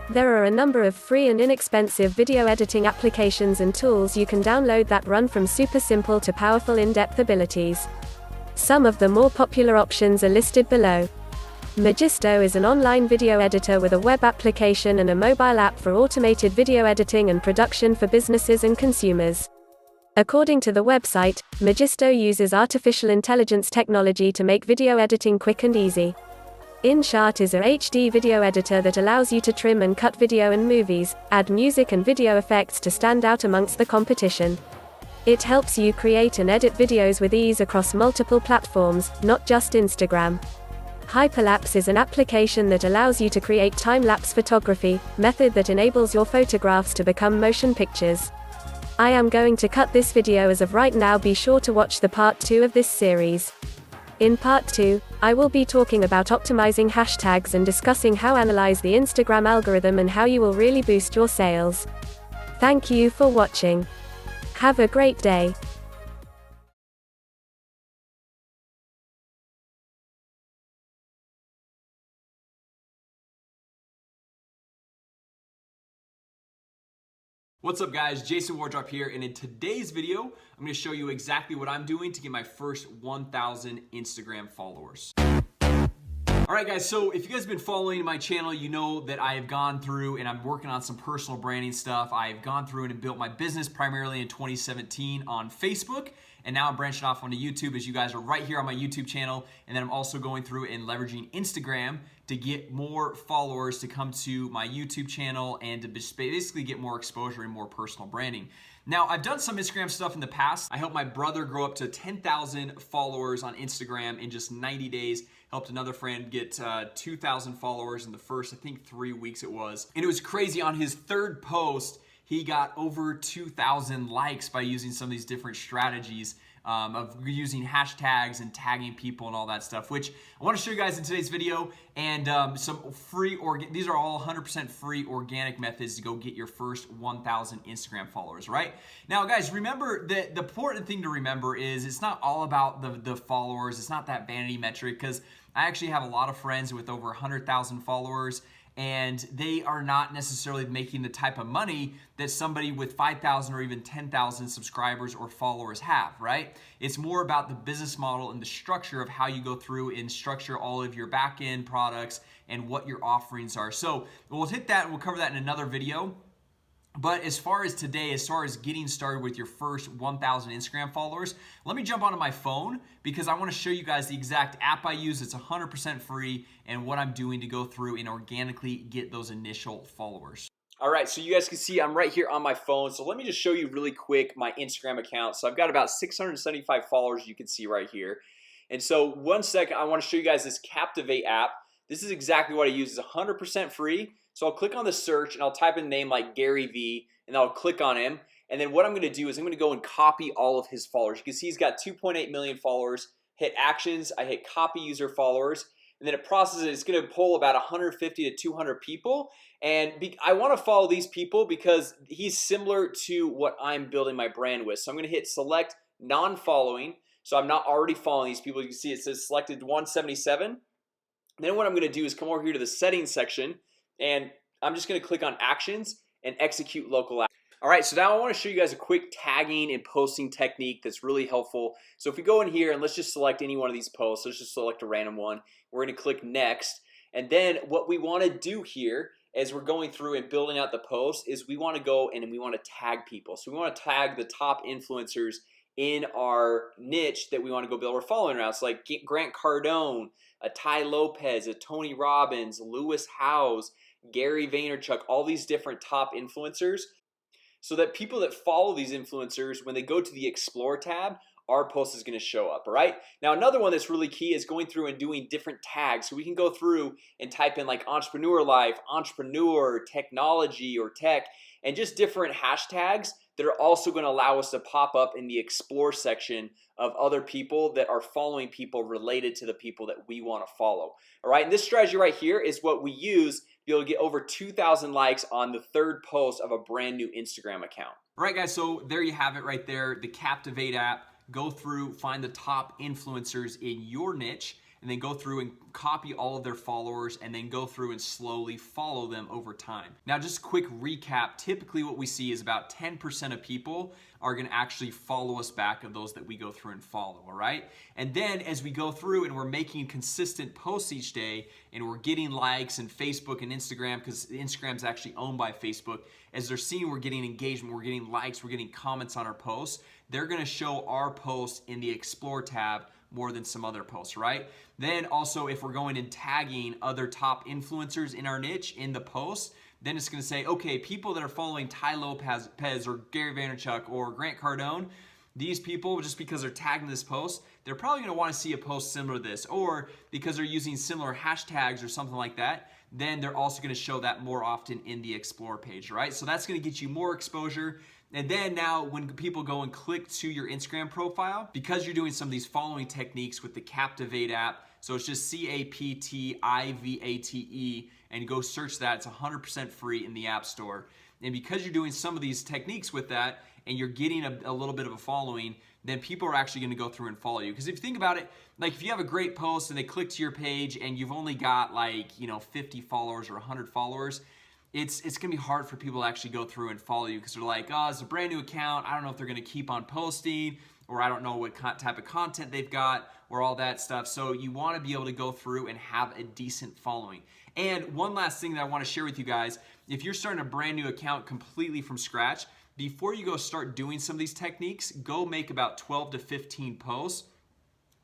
There are a number of free and inexpensive video editing applications and tools you can download that run from super simple to powerful in-depth abilities. Some of the more popular options are listed below. Magisto is an online video editor with a web application and a mobile app for automated video editing and production for businesses and consumers. According to the website, Magisto uses artificial intelligence technology to make video editing quick and easy. InShot is a HD video editor that allows you to trim and cut video and movies, add music and video effects to stand out amongst the competition. It helps you create and edit videos with ease across multiple platforms, not just Instagram. Hyperlapse is an application that allows you to create time-lapse photography, method that enables your photographs to become motion pictures. I am going to cut this video as of right now. Be sure to watch the part 2 of this series. In part 2, I will be talking about optimizing hashtags and discussing how to analyze the Instagram algorithm and how you will really boost your sales. Thank you for watching. Have a great day. What's up guys, Jason Wardrop here, and in today's video, I'm going to show you exactly what I'm doing to get my first 1,000 Instagram followers. Alright guys, so if you guys have been following my channel, you know that I have gone through and I'm working on some personal branding stuff. I've gone through and built my business primarily in 2017 on Facebook, and now I'm branching off onto YouTube, as you guys are right here on my YouTube channel, and then I'm also going through and leveraging Instagram to get more followers to come to my YouTube channel and to basically get more exposure and more personal branding. Now, I've done some Instagram stuff in the past. I helped my brother grow up to 10,000 followers on Instagram in just 90 days. Helped another friend get 2,000 followers in the first, I think, 3 weeks it was. And it was crazy. On his third post, he got over 2,000 likes by using some of these different strategies of using hashtags and tagging people and all that stuff, which I want to show you guys in today's video, and some free, these are all 100% free organic methods to go get your first 1,000 Instagram followers, right? Now guys, remember that the important thing to remember is it's not all about the followers. It's not that vanity metric, because I actually have a lot of friends with over 100,000 followers, and they are not necessarily making the type of money that somebody with 5,000 or even 10,000 subscribers or followers have, right? It's more about the business model and the structure of how you go through and structure all of your back-end products and what your offerings are. So we'll hit that and we'll cover that in another video. But as far as today, as far as getting started with your first 1,000 Instagram followers, let me jump onto my phone because I want to show you guys the exact app I use. It's 100% free and what I'm doing to go through and organically get those initial followers. All right, so you guys can see I'm right here on my phone. So let me just show you really quick my Instagram account. So I've got about 675 followers you can see right here. And so one second, I want to show you guys this Captivate app. This is exactly what I use. It's 100% free. So I'll click on the search and I'll type in a name like Gary V and I'll click on him. And then what I'm gonna do is I'm gonna go and copy all of his followers. You can see he's got 2.8 million followers. Hit actions, I hit copy user followers, and then it processes it. It's gonna pull about 150 to 200 people. And I wanna follow these people because he's similar to what I'm building my brand with. So I'm gonna hit select non-following. So I'm not already following these people. You can see it says selected 177. Then what I'm gonna do is come over here to the settings section, and I'm just gonna click on actions and execute local action. All right, so now I wanna show you guys a quick tagging and posting technique that's really helpful. So if we go in here and let's just select any one of these posts, let's just select a random one. We're gonna click next. And then what we wanna do here as we're going through and building out the post is we wanna go and we wanna tag people. So we wanna tag the top influencers in our niche that we wanna go build our following around. So like Grant Cardone, a Ty Lopez, a Tony Robbins, Lewis Howes, Gary Vaynerchuk, all these different top influencers, so that people that follow these influencers, when they go to the Explore tab, our post is gonna show up, all right? Now, another one that's really key is going through and doing different tags. So we can go through and type in like entrepreneur life, entrepreneur, technology, or tech, and just different hashtags that are also gonna allow us to pop up in the Explore section of other people that are following people related to the people that we wanna follow, all right? And this strategy right here is what we use to be able to get over 2,000 likes on the third post of a brand new Instagram account. All right, guys, so there you have it right there, the Captivate app. Go through, find the top influencers in your niche, and then go through and copy all of their followers and then go through and slowly follow them over time. Now, just a quick recap, typically what we see is about 10% of people are gonna actually follow us back of those that we go through and follow, all right? And then as we go through and we're making consistent posts each day and we're getting likes and Facebook and Instagram, because Instagram's actually owned by Facebook, as they're seeing we're getting engagement, we're getting likes, we're getting comments on our posts, they're gonna show our posts in the Explore tab more than some other posts, right? Then also if we're going and tagging other top influencers in our niche in the post, then it's gonna say, okay, people that are following Ty Lopez or Gary Vaynerchuk or Grant Cardone, these people, just because they're tagging this post, they're probably gonna wanna see a post similar to this, or because they're using similar hashtags or something like that, then they're also gonna show that more often in the Explore page, right? So that's gonna get you more exposure. And then now when people go and click to your Instagram profile, because you're doing some of these following techniques with the Captivate app, so it's just CAPTIVATE, and go search that. It's 100% free in the App Store. And because you're doing some of these techniques with that, and you're getting a little bit of a following, then people are actually gonna go through and follow you. Because if you think about it, like if you have a great post and they click to your page and you've only got like, 50 followers or 100 followers, it's gonna be hard for people to actually go through and follow you because they're like, oh, it's a brand new account. I don't know if they're gonna keep on posting, or I don't know what type of content they've got, or all that stuff. So you wanna be able to go through and have a decent following. And one last thing that I wanna share with you guys, if you're starting a brand new account completely from scratch, before you go start doing some of these techniques, go make about 12 to 15 posts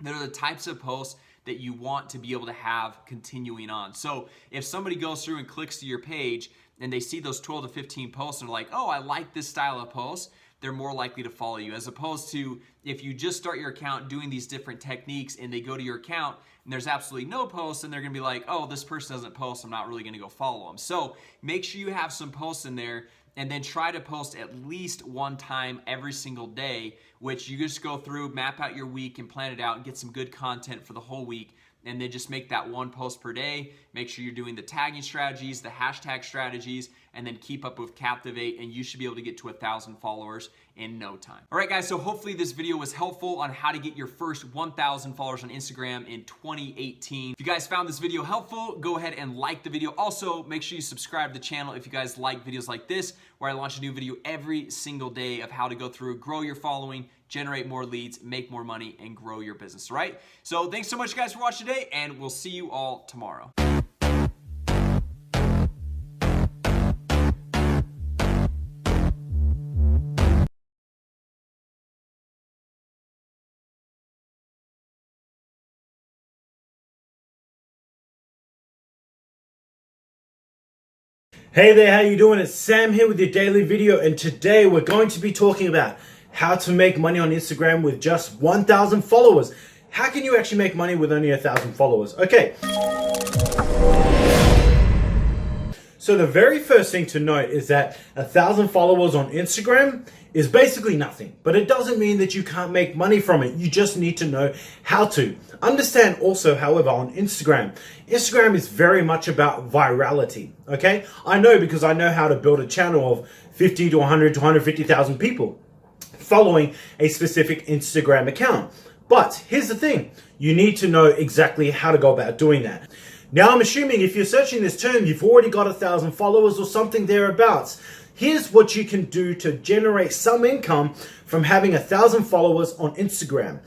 that are the types of posts that you want to be able to have continuing on. So if somebody goes through and clicks to your page and they see those 12 to 15 posts and they're like, oh, I like this style of post, they're more likely to follow you, as opposed to if you just start your account doing these different techniques and they go to your account and there's absolutely no posts, and they're gonna be like, oh, this person doesn't post, I'm not really gonna go follow them. So make sure you have some posts in there, and then try to post at least one time every single day, which you just go through, map out your week and plan it out and get some good content for the whole week. and then just make that one post per day. Make sure you're doing the tagging strategies, the hashtag strategies, and then keep up with Captivate, and you should be able to get to 1,000 followers in no time. All right, guys, so hopefully this video was helpful on how to get your first 1,000 followers on Instagram in 2018. If you guys found this video helpful, go ahead and like the video. Also, make sure you subscribe to the channel if you guys like videos like this, where I launch a new video every single day of how to go through, grow your following, generate more leads, make more money, and grow your business, all right? So thanks so much, guys, for watching today, and we'll see you all tomorrow. Hey there, how you doing? It's Sam here with your daily video, and today we're going to be talking about how to make money on Instagram with just 1,000 followers. How can you actually make money with only 1,000 followers? Okay. So the very first thing to note is that 1,000 followers on Instagram is basically nothing, but it doesn't mean that you can't make money from it. You just need to know how to. Understand also, however, on Instagram is very much about virality, okay? I know because I know how to build a channel of 50 to 100 to 150,000 people following a specific Instagram account. But here's the thing, you need to know exactly how to go about doing that. Now, I'm assuming if you're searching this term, you've already got 1,000 followers or something thereabouts. Here's what you can do to generate some income from having 1,000 followers on Instagram.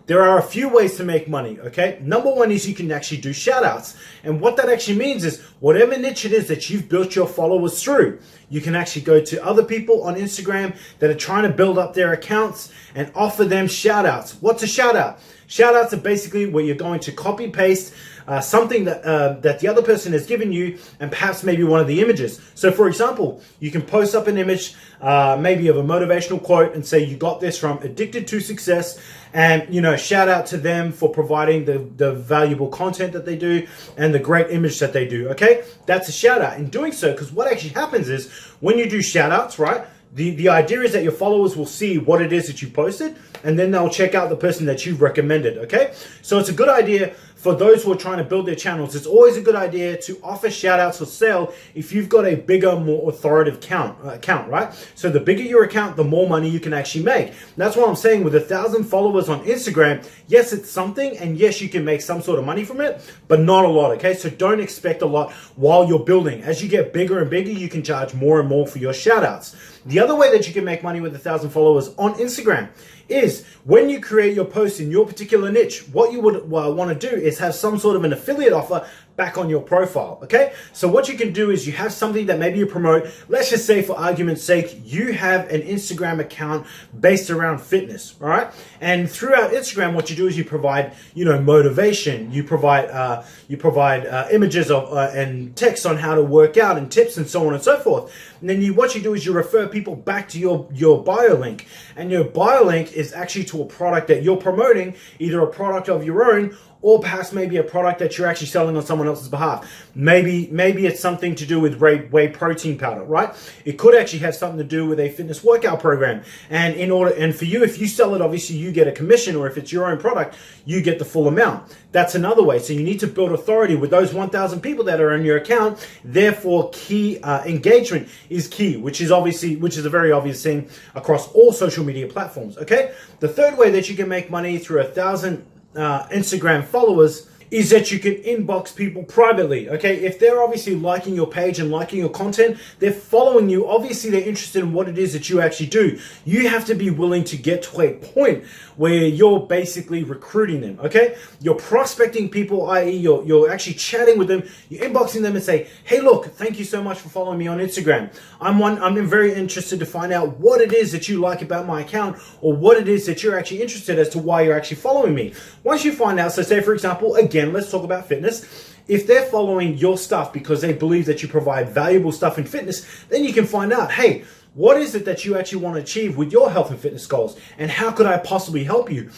There are a few ways to make money, okay? Number one is you can actually do shout outs. And what that actually means is whatever niche it is that you've built your followers through, you can actually go to other people on Instagram that are trying to build up their accounts and offer them shout outs. What's a shout out? Shout outs are basically where you're going to copy paste something that the other person has given you, and perhaps maybe one of the images. So for example, you can post up an image maybe of a motivational quote and say you got this from Addicted to Success, and shout out to them for providing the valuable content that they do and the great image that they do. Okay, that's a shout out. In doing so, because what actually happens is when you do shout outs, right, the idea is that your followers will see what it is that you posted, and then they'll check out the person that you've recommended, okay? So it's a good idea for those who are trying to build their channels. It's always a good idea to offer shout outs for sale if you've got a bigger, more authoritative account, right? So the bigger your account, the more money you can actually make. That's what I'm saying with 1,000 followers on Instagram. Yes, it's something, and yes, you can make some sort of money from it, but not a lot, okay? So don't expect a lot while you're building. As you get bigger and bigger, you can charge more and more for your shout outs. The other way that you can make money with 1,000 followers on Instagram is when you create your post in your particular niche, what you would want to do is have some sort of an affiliate offer back on your profile, okay? So what you can do is you have something that maybe you promote. Let's just say, for argument's sake, you have an Instagram account based around fitness, all right? And throughout Instagram, what you do is you provide, motivation. You provide images of and text on how to work out and tips and so on and so forth. And then what you do is you refer people back to your bio link, and your bio link is actually to a product that you're promoting, either a product of your own or perhaps maybe a product that you're actually selling on someone else's behalf. Maybe it's something to do with whey protein powder, right? It could actually have something to do with a fitness workout program. And for you, if you sell it, obviously you get a commission, or if it's your own product, you get the full amount. That's another way. So you need to build authority with those 1,000 people that are in your account. Therefore, key engagement is key, which is a very obvious thing across all social media platforms, okay? The third way that you can make money through 1,000 Instagram followers is that you can inbox people privately, okay? If they're obviously liking your page and liking your content, they're following you, obviously they're interested in what it is that you actually do. You have to be willing to get to a point where you're basically recruiting them, okay? You're prospecting people, i.e. you're actually chatting with them, you're inboxing them and say, hey, look, thank you so much for following me on Instagram. I'm very interested to find out what it is that you like about my account, or what it is that you're actually interested as to why you're actually following me. Once you find out, so say for example, again, let's talk about fitness. If they're following your stuff because they believe that you provide valuable stuff in fitness, then you can find out, hey, what is it that you actually want to achieve with your health and fitness goals? And how could I possibly help you?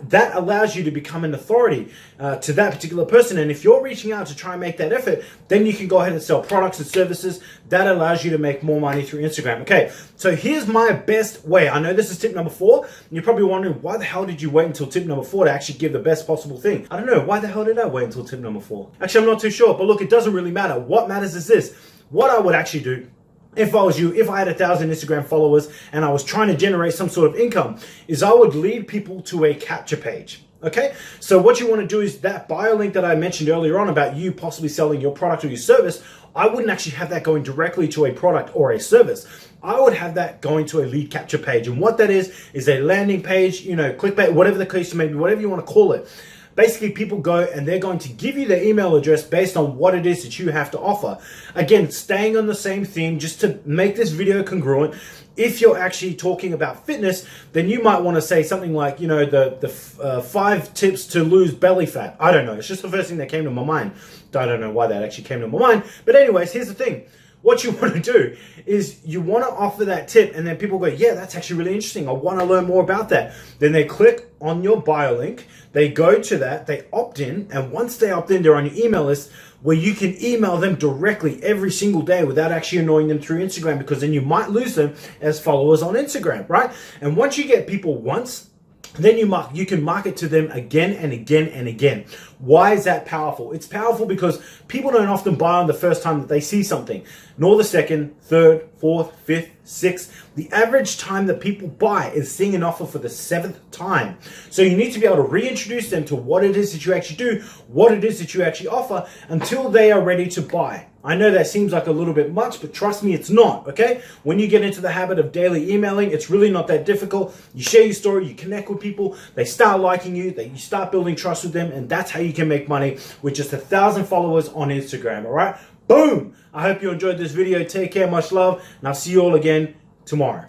that allows you to become an authority to that particular person. And if you're reaching out to try and make that effort, then you can go ahead and sell products and services. That allows you to make more money through Instagram. Okay, so here's my best way. I know this is tip number 4, and you're probably wondering, why the hell did you wait until tip number 4 to actually give the best possible thing? I don't know, why the hell did I wait until tip number 4? Actually, I'm not too sure, but look, it doesn't really matter. What matters is this. What I would actually do, if I was you, if I had 1,000 Instagram followers and I was trying to generate some sort of income, is I would lead people to a capture page. Okay, so what you want to do is that bio link that I mentioned earlier on about you possibly selling your product or your service, I wouldn't actually have that going directly to a product or a service. I would have that going to a lead capture page. And what that is a landing page, you know, clickbait, whatever the case may be, whatever you want to call it. Basically, people go and they're going to give you their email address based on what it is that you have to offer. Again, staying on the same theme, just to make this video congruent. If you're actually talking about fitness, then you might want to say something like, you know, the 5 tips to lose belly fat. I don't know. It's just the first thing that came to my mind. I don't know why that actually came to my mind. But anyways, here's the thing. What you want to do is you want to offer that tip, and then people go, yeah, that's actually really interesting. I want to learn more about that. Then they click on your bio link, they go to that, they opt in, and once they opt in, they're on your email list where you can email them directly every single day without actually annoying them through Instagram, because then you might lose them as followers on Instagram, right? And once you get people once, then you can market to them again and again and again. Why is that powerful? It's powerful because people don't often buy on the first time that they see something, nor the second, third, fourth, fifth, sixth. The average time that people buy is seeing an offer for the 7th time. So you need to be able to reintroduce them to what it is that you actually do, what it is that you actually offer, until they are ready to buy. I know that seems like a little bit much, but trust me, it's not, okay? When you get into the habit of daily emailing, it's really not that difficult. You share your story, you connect with people, they start liking you, you start building trust with them, and that's how you can make money with just 1,000 followers on Instagram, all right? Boom! I hope you enjoyed this video. Take care, much love, and I'll see you all again tomorrow.